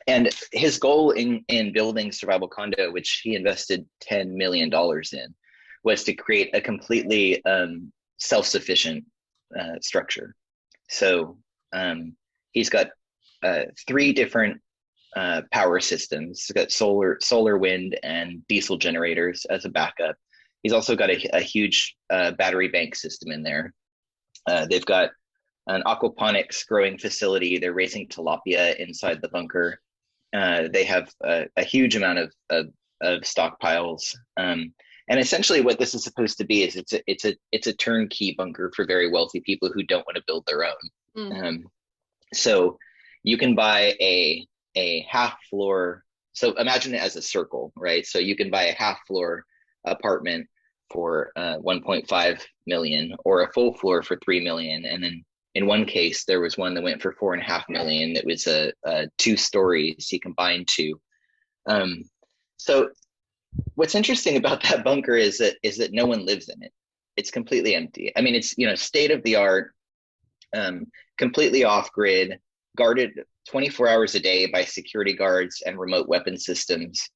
And his goal in building Survival Condo, which he invested $10 million in, was to create a completely self-sufficient structure. So he's got 3 different power systems. He's got solar, wind, and diesel generators as a backup. He's also got a huge battery bank system in there. They've got an aquaponics growing facility. They're raising tilapia inside the bunker. They have a huge amount of stockpiles. And essentially what this is supposed to be is it's a turnkey bunker for very wealthy people who don't want to build their own. So you can buy a half floor. So imagine it as a circle, right? So you can buy a half floor apartment for 1.5 million or a full floor for 3 million. And then in one case, there was one that went for 4.5 million. It was a 2 stories you combine 2. So what's interesting about that bunker is that no one lives in it. It's completely empty. I mean, it's, state of the art, completely off grid, guarded 24 hours a day by security guards and remote weapon systems.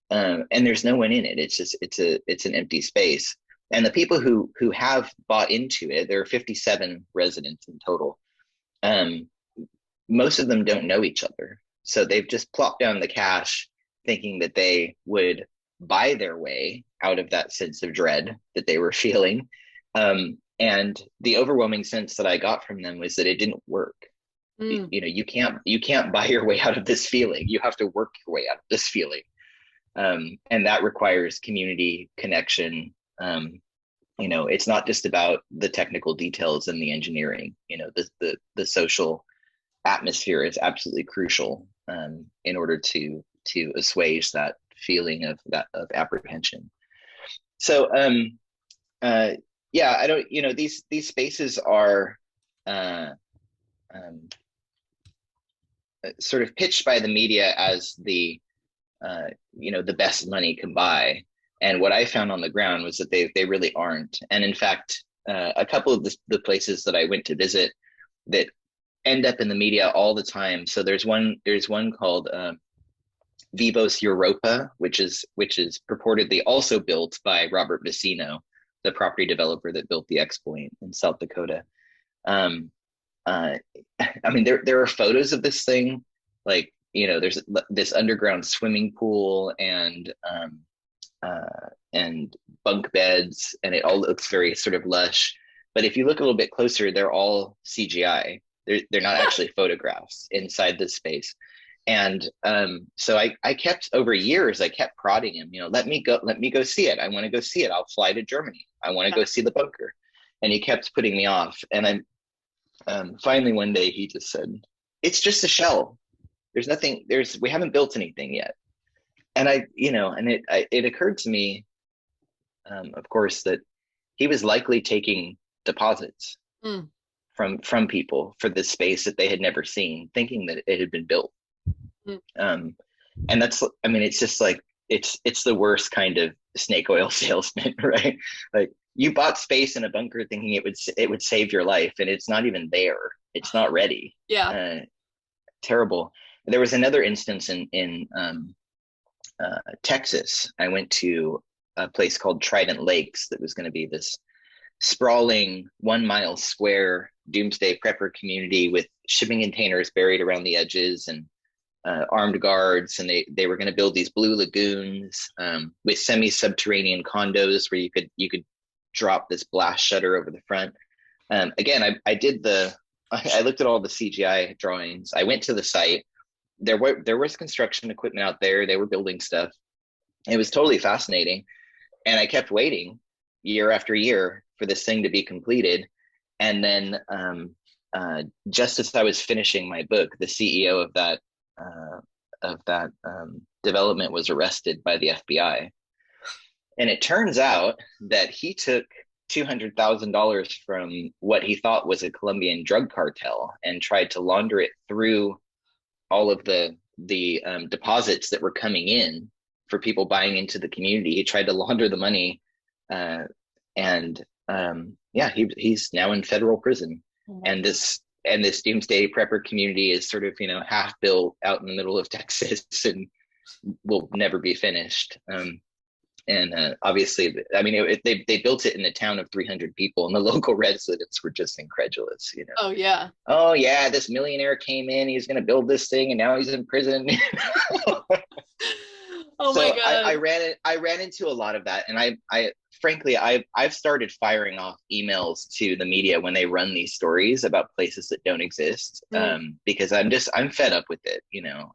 And there's no one in it. It's an empty space. And the people who have bought into it, there are 57 residents in total. Most of them don't know each other. So they've just plopped down the cash thinking that they would buy their way out of that sense of dread that they were feeling. And the overwhelming sense that I got from them was that it didn't work. You can't buy your way out of this feeling. You have to work your way out of this feeling. And that requires community connection. It's not just about the technical details and the engineering. The social atmosphere is absolutely crucial in order to assuage that feeling of apprehension. So I don't, these spaces are sort of pitched by the media as the best money can buy. And what I found on the ground was that they really aren't. And in fact, a couple of the places that I went to visit that end up in the media all the time. So there's one called Vivos Europa, which is purportedly also built by Robert Vecino, the property developer that built the X-Point in South Dakota. I mean, there are photos of this thing, like, there's this underground swimming pool and bunk beds, and it all looks very sort of lush. But if you look a little bit closer, they're all CGI. They're not actually photographs inside this space. And so I kept, over years, I kept prodding him, let me go see it. I want to go see it. I'll fly to Germany. I want to go see the bunker. And he kept putting me off. And finally one day he just said, it's just a shell. There's nothing, we haven't built anything yet. And it occurred to me, of course, that he was likely taking deposits from people for this space that they had never seen, thinking that it had been built. And that's, it's just like, it's the worst kind of snake oil salesman, right? Like, you bought space in a bunker thinking it would save your life, and it's not even there. It's not ready. Yeah. Terrible. There was another instance in Texas. I went to a place called Trident Lakes that was going to be this sprawling 1 mile square doomsday prepper community with shipping containers buried around the edges and armed guards. And they were going to build these blue lagoons with semi-subterranean condos where you could drop this blast shutter over the front. Again, I looked at all the CGI drawings. I went to the site. There was construction equipment out there. They were building stuff. It was totally fascinating. And I kept waiting year after year for this thing to be completed. And then just as I was finishing my book, the CEO of that development was arrested by the FBI. And it turns out that he took $200,000 from what he thought was a Colombian drug cartel and tried to launder it through all of the deposits that were coming in for people buying into the community. He tried to launder the money, and he's now in federal prison. And this doomsday prepper community is sort of, half built out in the middle of Texas and will never be finished. Obviously, they built it in a town of 300 people, and the local residents were just incredulous. Oh yeah. Oh yeah, this millionaire came in. He's going to build this thing, and now he's in prison. Oh my God. I ran into a lot of that, and I frankly, I've started firing off emails to the media when they run these stories about places that don't exist, because I'm fed up with it.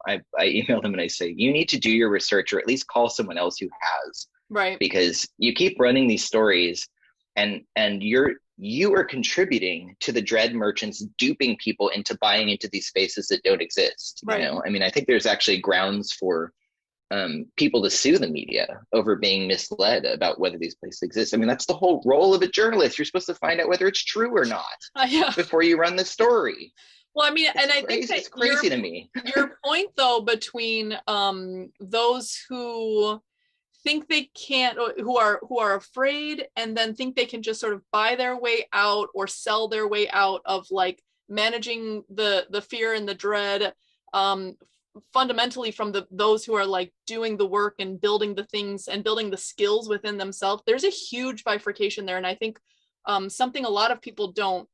I email them and I say, you need to do your research, or at least call someone else who has. Right. Because you keep running these stories, and you are contributing to the dread merchants duping people into buying into these spaces that don't exist. Right. I think there's actually grounds for people to sue the media over being misled about whether these places exist. That's the whole role of a journalist. You're supposed to find out whether it's true or not before you run the story. Well, I think that it's crazy to me. Your point, though, between those who think they can't, who are afraid, and then think they can just sort of buy their way out or sell their way out of like managing the fear and the dread, fundamentally from those who are like doing the work and building the things and building the skills within themselves. There's a huge bifurcation there, and I think something a lot of people don't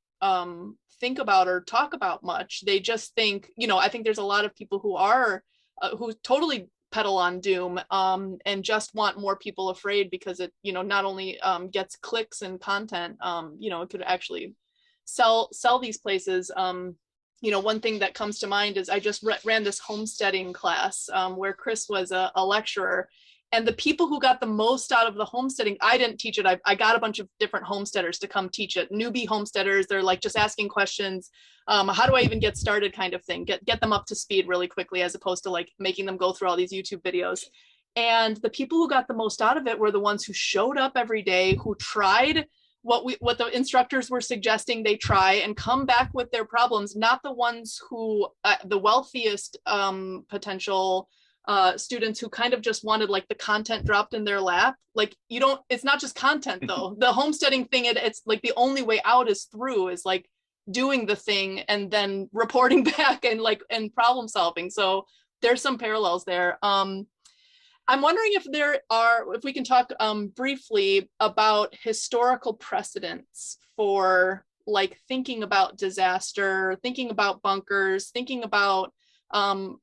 think about or talk about much. They just think, I think there's a lot of people who are who totally peddle on doom and just want more people afraid, because it not only gets clicks and content, it could actually sell these places. One thing that comes to mind is I just ran this homesteading class where Chris was a lecturer, and the people who got the most out of the homesteading, I didn't teach it. I got a bunch of different homesteaders to come teach it. Newbie homesteaders, they're like just asking questions. How do I even get started kind of thing, get them up to speed really quickly, as opposed to like making them go through all these YouTube videos. And the people who got the most out of it were the ones who showed up every day, who tried what the instructors were suggesting they try and come back with their problems, not the ones who, the wealthiest potential students who kind of just wanted like the content dropped in their lap. Like it's not just content though. The homesteading thing, it's like the only way out is like doing the thing and then reporting back and problem solving. So there's some parallels there. I'm wondering if we can talk briefly about historical precedents for like thinking about disaster, thinking about bunkers, thinking about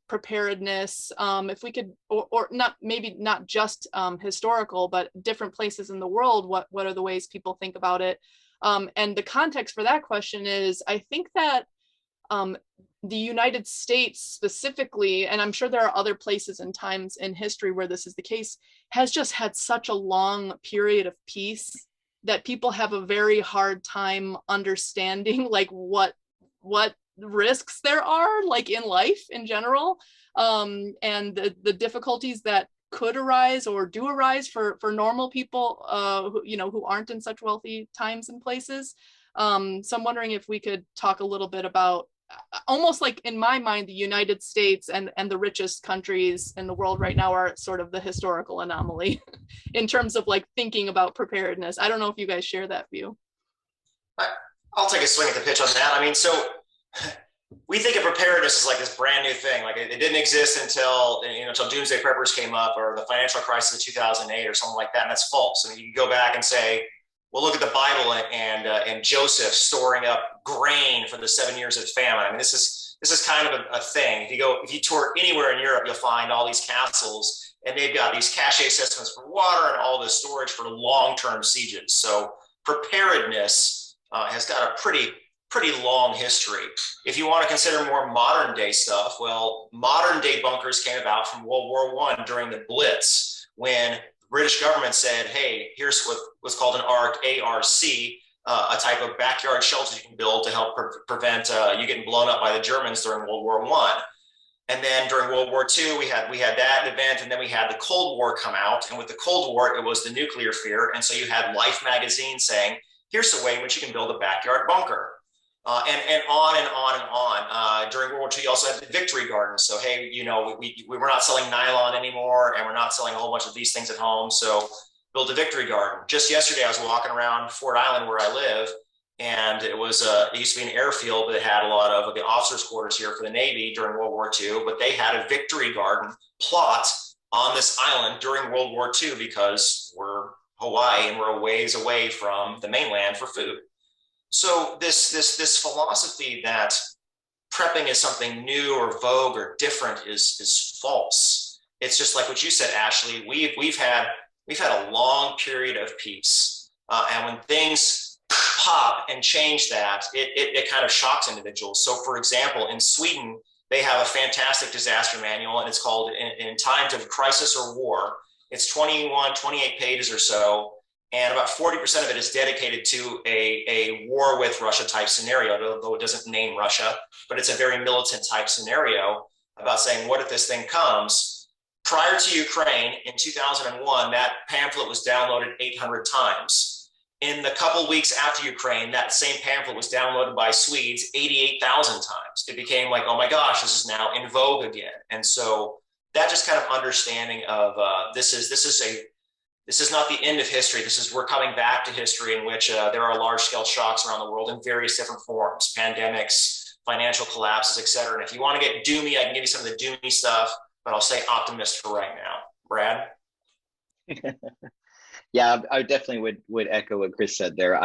preparedness. If we could, or not, maybe not just historical, but different places in the world, what are the ways people think about it? And the context for that question is, I think that the United States specifically, and I'm sure there are other places and times in history where this is the case, has just had such a long period of peace that people have a very hard time understanding like what risks there are like in life in general, and the difficulties that could arise or do arise for normal people who aren't in such wealthy times and places. So I'm wondering if we could talk a little bit about, almost like in my mind, the United States and the richest countries in the world right now are sort of the historical anomaly in terms of like thinking about preparedness. I don't know if you guys share that view. I'll take a swing at the pitch on that. So we think of preparedness as like this brand new thing. Like it didn't exist until doomsday preppers came up, or the financial crisis of 2008 or something like that. And that's false. You can go back and say, well, look at the Bible and Joseph storing up grain for the 7 years of famine. This is kind of a thing. If you tour anywhere in Europe, you'll find all these castles, and they've got these cache systems for water and all this storage for long-term sieges. So preparedness has got a pretty long history. If you want to consider more modern day stuff, well, modern day bunkers came about from World War I during the Blitz, when British government said, hey, here's what was called an ARC, A-R-C, a type of backyard shelter you can build to help prevent you getting blown up by the Germans during World War I. And then during World War II, we had that event, and then we had the Cold War come out. And with the Cold War, it was the nuclear fear. And so you had Life magazine saying, here's a way in which you can build a backyard bunker. and on and on and on. During World War II, you also had the Victory Gardens. So, hey, we were not selling nylon anymore, and we're not selling a whole bunch of these things at home. So, built a Victory Garden. Just yesterday, I was walking around Fort Island where I live, and it used to be an airfield, but it had a lot of the officers' quarters here for the Navy during World War II. But they had a Victory Garden plot on this island during World War II because we're Hawaii and we're a ways away from the mainland for food. So this philosophy that prepping is something new or vogue or different is false. It's just like what you said, Ashley. We've had a long period of peace, and when things pop and change that, it kind of shocks individuals. So, for example, in Sweden, they have a fantastic disaster manual, and it's called in Times of Crisis or War. It's 28 pages or so. And about 40% of it is dedicated to a war with Russia type scenario, though it doesn't name Russia, but it's a very militant type scenario about saying, what if this thing comes? Prior to Ukraine in 2001, that pamphlet was downloaded 800 times. In the couple weeks after Ukraine, that same pamphlet was downloaded by Swedes 88,000 times. It became like, oh my gosh, this is now in vogue again. And so that just kind of understanding of this is not the end of history. We're coming back to history in which there are large-scale shocks around the world in various different forms, pandemics, financial collapses, et cetera. And if you want to get doomy, I can give you some of the doomy stuff, but I'll say optimist for right now. Brad? Yeah, I definitely would echo what Chris said there.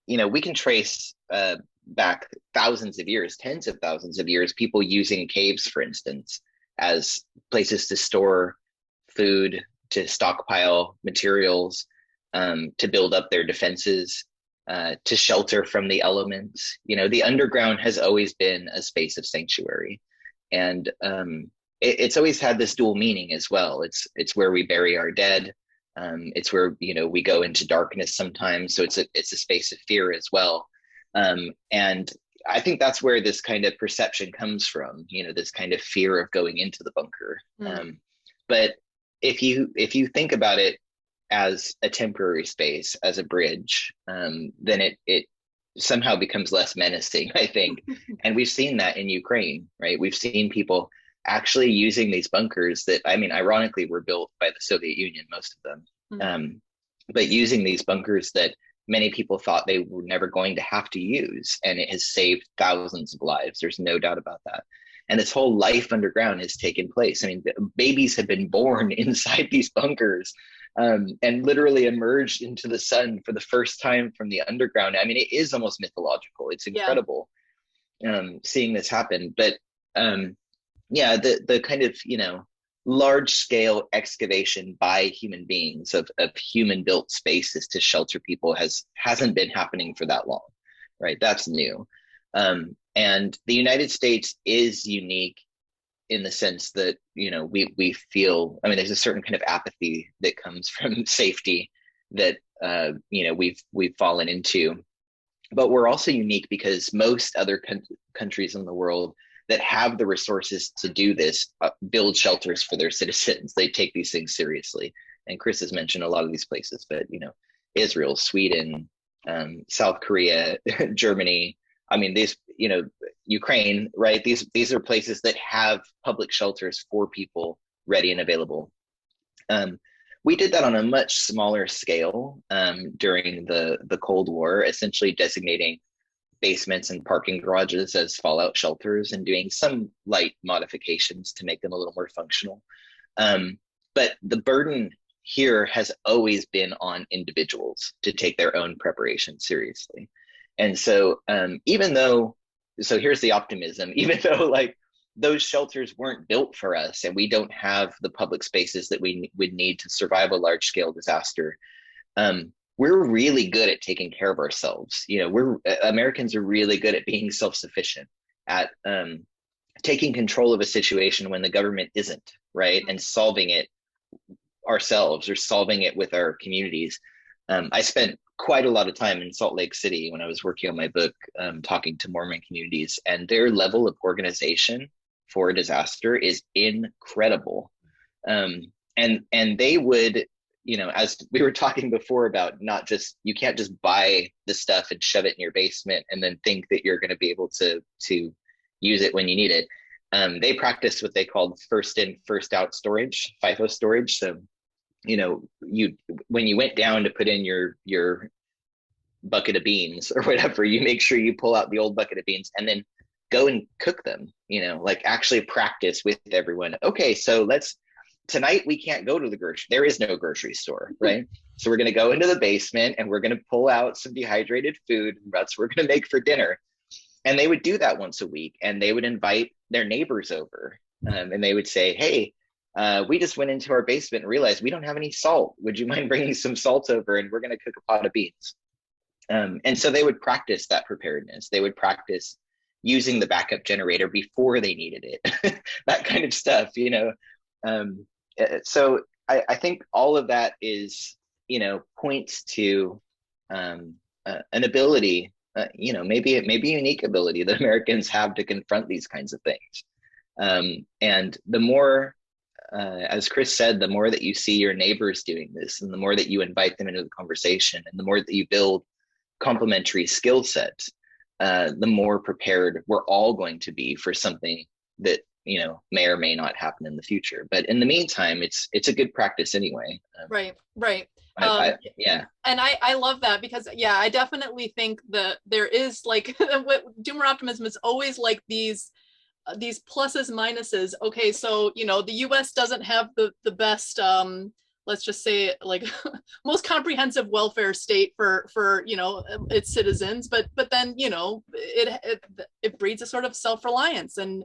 We can trace back thousands of years, tens of thousands of years, people using caves, for instance, as places to store food, to stockpile materials, to build up their defenses, to shelter from the elements. The underground has always been a space of sanctuary, and it's always had this dual meaning as well. It's where we bury our dead. It's where we go into darkness sometimes. So it's a space of fear as well. And I think that's where this kind of perception comes from. This kind of fear of going into the bunker. But if you think about it as a temporary space, as a bridge, then it somehow becomes less menacing, I think. And we've seen that in Ukraine, right? We've seen people actually using these bunkers that, ironically, were built by the Soviet Union, most of them, but using these bunkers that many people thought they were never going to have to use. And it has saved thousands of lives. There's no doubt about that. And this whole life underground has taken place. Babies have been born inside these bunkers, and literally emerged into the sun for the first time from the underground. It is almost mythological. It's incredible, seeing this happen. But the kind of, large scale excavation by human beings of human built spaces to shelter people hasn't been happening for that long, right? That's new. And the United States is unique in the sense that, we feel, there's a certain kind of apathy that comes from safety that, we've fallen into. But we're also unique because most other countries in the world that have the resources to do this build shelters for their citizens. They take these things seriously. And Chris has mentioned a lot of these places, but, Israel, Sweden, South Korea, Germany, Ukraine, right? These are places that have public shelters for people ready and available. We did that on a much smaller scale during the Cold War, essentially designating basements and parking garages as fallout shelters and doing some light modifications to make them a little more functional. But the burden here has always been on individuals to take their own preparation seriously. And so here's the optimism, even though those shelters weren't built for us and we don't have the public spaces that we would need to survive a large scale disaster, we're really good at taking care of ourselves. Americans are really good at being self-sufficient, at taking control of a situation when the government isn't, right? And solving it ourselves or solving it with our communities. I spent quite a lot of time in Salt Lake City when I was working on my book, talking to Mormon communities, and their level of organization for a disaster is incredible. And they would, as we were talking before about you can't just buy the stuff and shove it in your basement and then think that you're going to be able to use it when you need it. They practiced what they called first in, first out storage, FIFO storage. So, when you went down to put in your bucket of beans or whatever, you make sure you pull out the old bucket of beans and then go and cook them, like actually practice with everyone. Okay, so tonight we can't go to the grocery. There is no grocery store, right? So we're going to go into the basement and we're going to pull out some dehydrated food. That's what we're going to make for dinner. And they would do that once a week, and they would invite their neighbors over, and they would say, hey, we just went into our basement and realized we don't have any salt. Would you mind bringing some salt over, and we're going to cook a pot of beans? And so they would practice that preparedness. They would practice using the backup generator before they needed it, that kind of stuff, So I think all of that is, points to an ability, maybe a unique ability that Americans have to confront these kinds of things. And the more, as Chris said, the more that you see your neighbors doing this, and the more that you invite them into the conversation, and the more that you build complementary skill sets, the more prepared we're all going to be for something that may or may not happen in the future. But in the meantime, it's a good practice anyway. Right. Yeah. And I love that, because I definitely think that there is like doomer optimism is always like these pluses, minuses. Okay, so the US doesn't have the best let's just say like most comprehensive welfare state for its citizens, but then it breeds a sort of self-reliance, and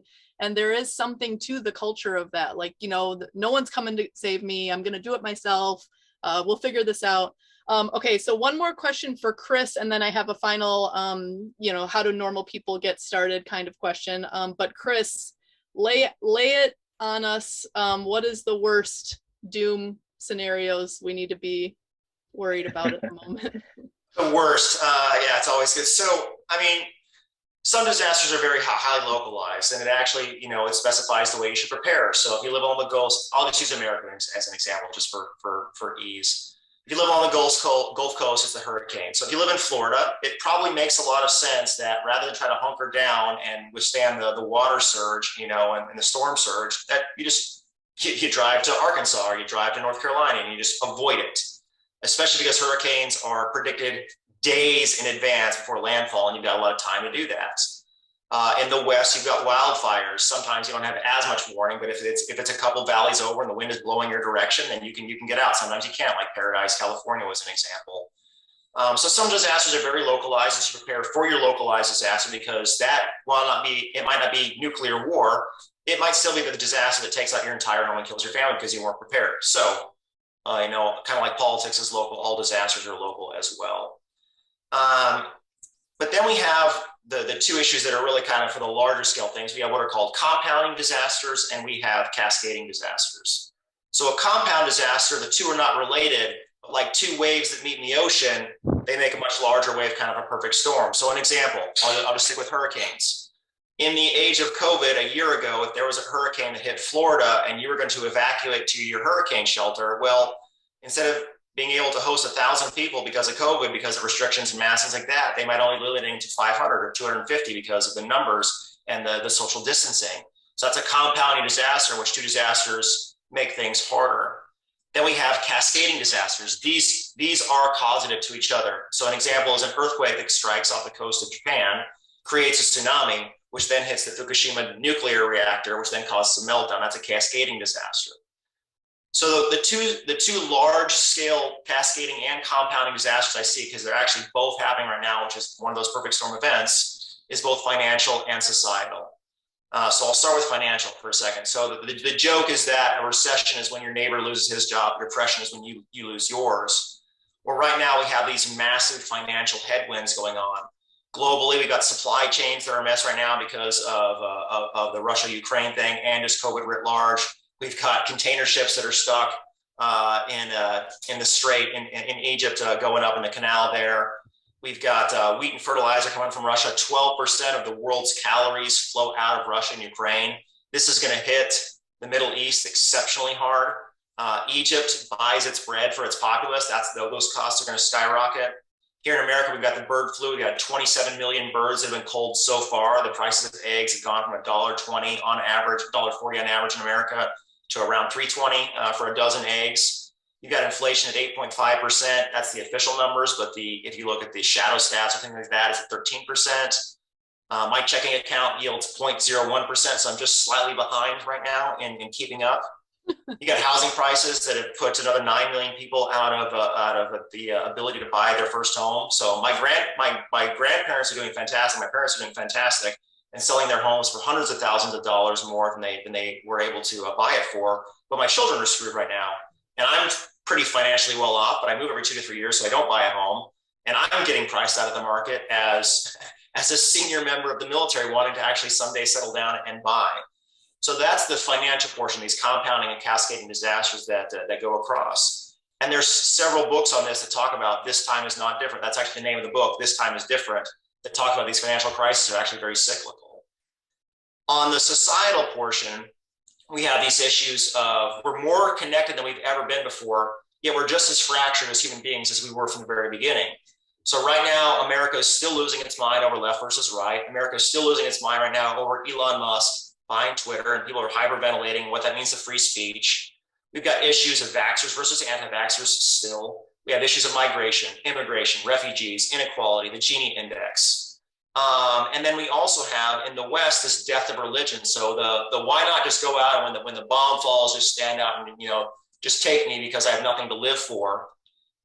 there is something to the culture of that, like no one's coming to save me, I'm gonna do it myself, we'll figure this out. Okay, so one more question for Chris, and then I have a final how do normal people get started kind of question. But Chris, lay it on us. What is the worst doom scenarios we need to be worried about at the moment? The worst, it's always good. So, some disasters are very highly localized, and it actually, it specifies the way you should prepare. So if you live on the Gulf, I'll just use America as an example, just for ease. If you live on the Gulf Coast, it's the hurricane. So if you live in Florida, it probably makes a lot of sense that rather than try to hunker down and withstand the water surge, and the storm surge, that you drive to Arkansas or you drive to North Carolina and you just avoid it, especially because hurricanes are predicted days in advance before landfall, and you've got a lot of time to do that. In the West, you've got wildfires. Sometimes you don't have as much warning, but if it's a couple valleys over and the wind is blowing your direction, then you can get out. Sometimes you can't, like Paradise, California was an example. So some disasters are very localized, and you prepare for your localized disaster, because that, it might not be nuclear war, it might still be the disaster that takes out your entire home and kills your family because you weren't prepared. So, kind of like politics is local, all disasters are local as well. But then we have the two issues that are really kind of for the larger scale things. We have what are called compounding disasters, and we have cascading disasters. So a compound disaster, the two are not related, but like two waves that meet in the ocean, they make a much larger wave, kind of a perfect storm. So an example, I'll just stick with hurricanes. In the age of COVID a year ago, if there was a hurricane that hit Florida and you were going to evacuate to your hurricane shelter, well, instead of being able to host 1,000 people because of COVID, because of restrictions and masks like that, they might only limit it to 500 or 250 because of the numbers and the social distancing. So that's a compounding disaster, in which two disasters make things harder. Then we have cascading disasters. These are causative to each other. So an example is an earthquake that strikes off the coast of Japan, creates a tsunami, which then hits the Fukushima nuclear reactor, which then causes a meltdown. That's a cascading disaster. So the two large scale cascading and compounding disasters I see, because they're actually both happening right now, which is one of those perfect storm events, is both financial and societal. So I'll start with financial for a second. So the joke is that a recession is when your neighbor loses his job. A depression is when you lose yours. Well, right now we have these massive financial headwinds going on. Globally, we've got supply chains that are a mess right now because of the Russia-Ukraine thing and just COVID writ large. We've got container ships that are stuck in the strait in Egypt, going up in the canal there. We've got wheat and fertilizer coming from Russia. 12% of the world's calories flow out of Russia and Ukraine. This is going to hit the Middle East exceptionally hard. Egypt buys its bread for its populace. Those costs are going to skyrocket. Here in America, we've got the bird flu. We've got 27 million birds that have been culled so far. The prices of eggs have gone from $1.20 on average, $1.40 on average in America, to around $3.20 for a dozen eggs. You've got inflation at 8.5%. That's the official numbers, but if you look at the shadow stats or things like that, it's at 13%. My checking account yields 0.01%, so I'm just slightly behind right now in keeping up. You got housing prices that have put another 9 million people out of the ability to buy their first home. So my grandparents are doing fantastic. My parents are doing fantastic and selling their homes for hundreds of thousands of dollars more than they were able to buy it for. But my children are screwed right now, and I'm pretty financially well off. But I move every 2 to 3 years, so I don't buy a home, and I'm getting priced out of the market as a senior member of the military wanting to actually someday settle down and buy. So that's the financial portion, these compounding and cascading disasters that go across. And there's several books on this that talk about this time is not different. That's actually the name of the book, This Time is Different, that talk about these financial crises are actually very cyclical. On the societal portion, we have these issues of we're more connected than we've ever been before, yet we're just as fractured as human beings as we were from the very beginning. So right now, America is still losing its mind over left versus right. America is still losing its mind right now over Elon Musk buying Twitter, and people are hyperventilating what that means to free speech. We've got issues of vaxxers versus anti-vaxxers still. We have issues of migration, immigration, refugees, inequality, the Gini index. And then we also have in the West this death of religion. So the why not just go out and when the bomb falls, just stand out and just take me because I have nothing to live for.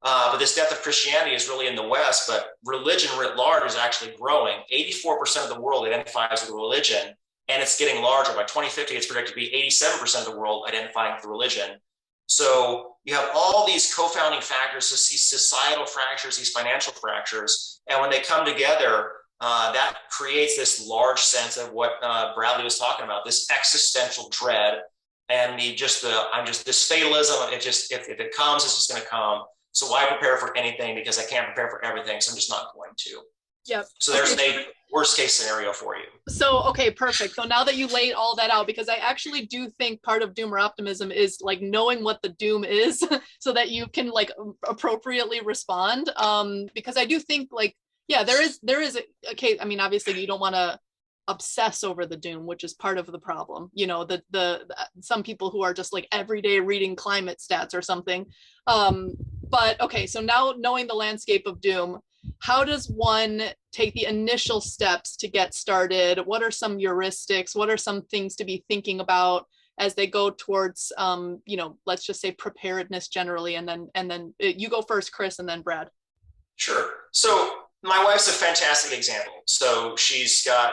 But this death of Christianity is really in the West, but religion writ large is actually growing. 84% of the world identifies with religion, and it's getting larger. By 2050, it's predicted to be 87% of the world identifying with religion. So you have all these co-founding factors, these societal fractures, these financial fractures, and when they come together, that creates this large sense of what Bradley was talking about, this existential dread, and this fatalism. If it comes, it's just going to come. So why prepare for anything? Because I can't prepare for everything, so I'm just not going to. Yep. So there's a worst case scenario for you. So, okay, perfect. So now that you laid all that out, because I actually do think part of doomer optimism is like knowing what the doom is so that you can like appropriately respond. Because I do think like, yeah, there is a case. I mean, obviously you don't want to obsess over the doom, which is part of the problem. The some people who are just like every day reading climate stats or something. But okay, so now knowing the landscape of doom, how does one take the initial steps to get started? What are some heuristics? What are some things to be thinking about as they go towards, let's just say preparedness generally, and then you go first, Chris, and then Brad. Sure. So my wife's a fantastic example. So she's a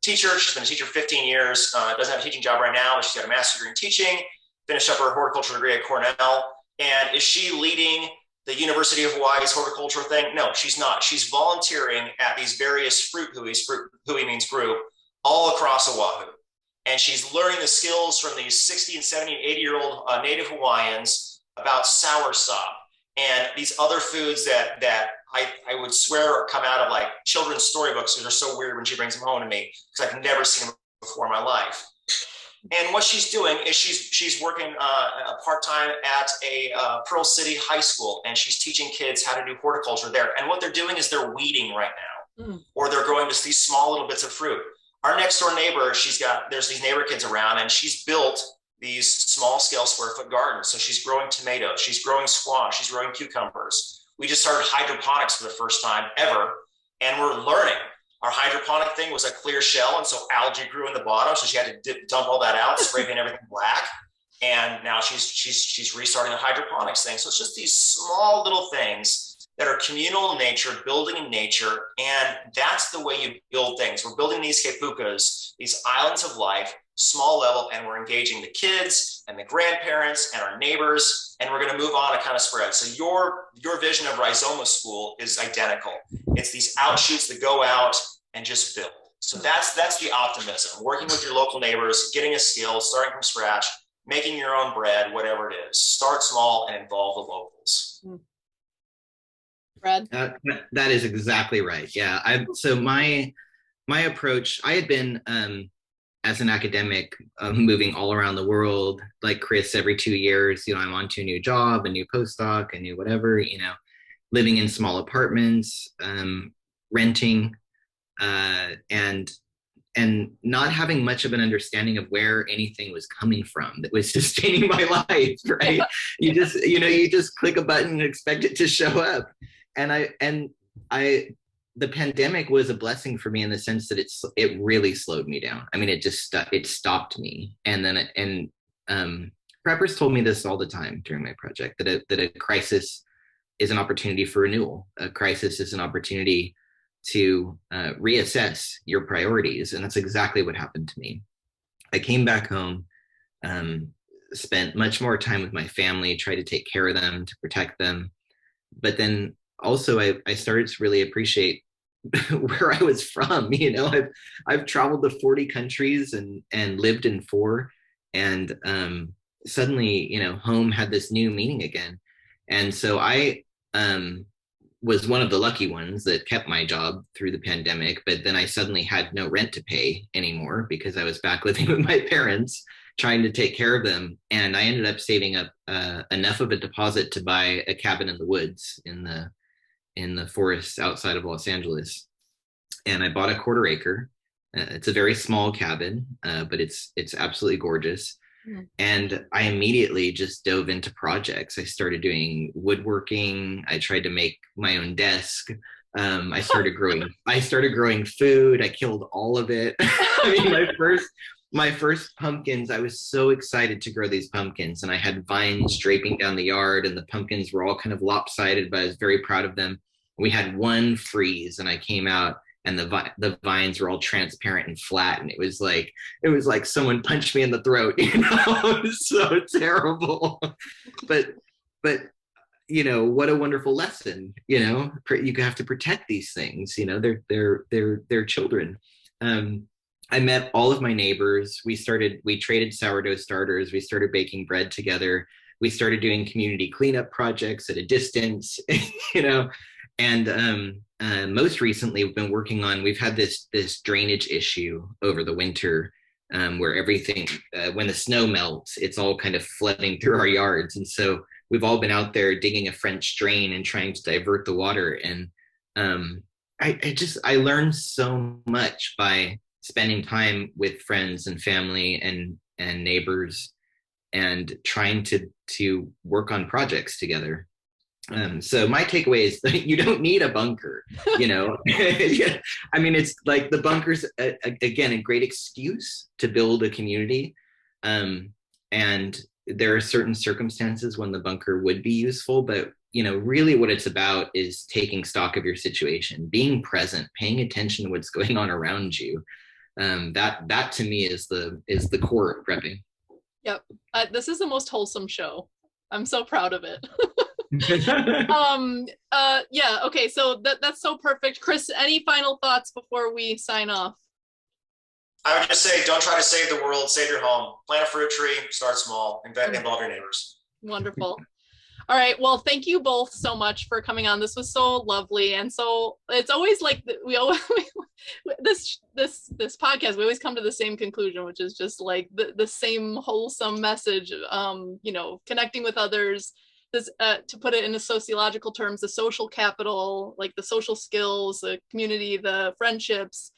teacher. She's been a teacher for 15 years. Doesn't have a teaching job right now, but she's got a master's degree in teaching. Finished up her horticulture degree at Cornell. And is she leading the University of Hawaii's horticulture thing? No, she's not. She's volunteering at these various fruit hui means group, all across Oahu. And she's learning the skills from these 60 and 70 and 80-year-old native Hawaiians about soursop and these other foods that I would swear come out of like children's storybooks. They're so weird when she brings them home to me because I've never seen them before in my life. And what she's doing is she's working part-time at a Pearl City high school, and she's teaching kids how to do horticulture there. And what they're doing is they're weeding right now, or they're growing just these small little bits of fruit. Our next door neighbor, there's these neighbor kids around, and she's built these small scale square foot gardens. So she's growing tomatoes, she's growing squash, she's growing cucumbers. We just started hydroponics for the first time ever, and we're learning. Our hydroponic thing was a clear shell, and so algae grew in the bottom. So she had to dump all that out, spray paint everything black. And now she's restarting the hydroponics thing. So it's just these small little things that are communal in nature, building in nature, and that's the way you build things. We're building these kepukas, these islands of life, small level, and we're engaging the kids and the grandparents and our neighbors, and we're going to move on and kind of spread. So your vision of Rhizoma School is identical. It's these outshoots that go out and just build. So that's the optimism, working with your local neighbors, getting a skill, starting from scratch, making your own bread, whatever it is. Start small and involve the locals. Brad? That is exactly right. Yeah. So my approach, I had been as an academic, moving all around the world, like Chris, every 2 years, I'm on to a new job, a new postdoc, a new whatever, living in small apartments, renting, and not having much of an understanding of where anything was coming from that was sustaining my life, right? You just click a button and expect it to show up. And the pandemic was a blessing for me in the sense that it really slowed me down. I mean, it stopped me. And then preppers told me this all the time during my project, that a crisis is an opportunity for renewal. A crisis is an opportunity to reassess your priorities. And that's exactly what happened to me. I came back home, spent much more time with my family, tried to take care of them, to protect them. But then also I started to really appreciate where I was from. I've traveled to 40 countries and lived in 4. And suddenly, home had this new meaning again. And so I was one of the lucky ones that kept my job through the pandemic, but then I suddenly had no rent to pay anymore because I was back living with my parents, trying to take care of them. And I ended up saving up enough of a deposit to buy a cabin in the woods in the forests outside of Los Angeles. And I bought a 1/4 acre. It's a very small cabin, but it's absolutely gorgeous. And I immediately just dove into projects. I started doing woodworking. I tried to make my own desk. I started growing food. I killed all of it. I mean, my first pumpkins, I was so excited to grow these pumpkins, and I had vines draping down the yard, and the pumpkins were all kind of lopsided, but I was very proud of them. We had one freeze, and I came out, and the vines were all transparent and flat, and it was like someone punched me in the throat. It was so terrible. But what a wonderful lesson. You have to protect these things. They're children. I met all of my neighbors. We traded sourdough starters. We started baking bread together. We started doing community cleanup projects at a distance. And most recently we've had this drainage issue over the winter, where everything, when the snow melts, it's all kind of flooding through our yards. And so we've all been out there digging a French drain and trying to divert the water. And I learned so much by spending time with friends and family and neighbors and trying to work on projects together. So my takeaway is that you don't need a bunker, I mean, it's like the bunker's, again, a great excuse to build a community. And there are certain circumstances when the bunker would be useful, but, really what it's about is taking stock of your situation, being present, paying attention to what's going on around you. That to me is the core of prepping. Yep. This is the most wholesome show. I'm so proud of it. Yeah, okay, so that's so perfect. Chris, any final thoughts before we sign off? I would just say, don't try to save the world, save your home. Plant a fruit tree, start small, involve your neighbors. Wonderful. All right, well, thank you both so much for coming on. This was so lovely. And so it's always like this podcast, we always come to the same conclusion, which is just like the same wholesome message, connecting with others. This, to put it in a sociological terms, the social capital, like the social skills, the community, the friendships,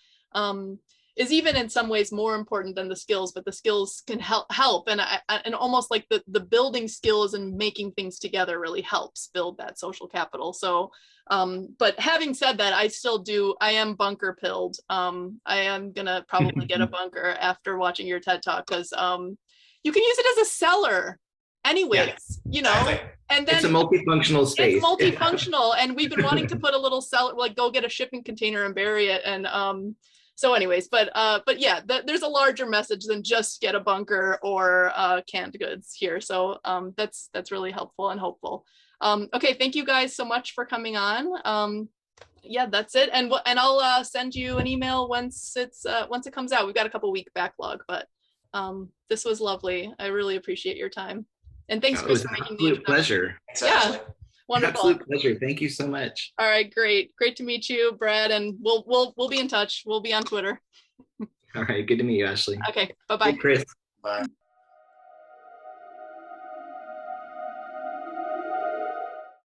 is even in some ways more important than the skills, but the skills can help. And almost like the building skills and making things together really helps build that social capital. So, but having said that, I am bunker pilled. I am gonna probably get a bunker after watching your TED Talk, because you can use it as a cellar anyways, and then it's a multifunctional space. It's multifunctional. And we've been wanting to put a little cellar, like go get a shipping container and bury it. And so anyways, but yeah, there's a larger message than just get a bunker or canned goods here. So that's really helpful and hopeful. Okay, thank you guys so much for coming on. Yeah, that's it. And I'll send you an email once it comes out. We've got a couple week backlog, but this was lovely. I really appreciate your time. And thanks, Chris, for making the pleasure. Yeah, wonderful. Absolute pleasure. Thank you so much. All right, great to meet you, Brad, and we'll be in touch. We'll be on Twitter. All right. Good to meet you, Ashley. Okay. Bye-bye. Hey, Chris. Bye.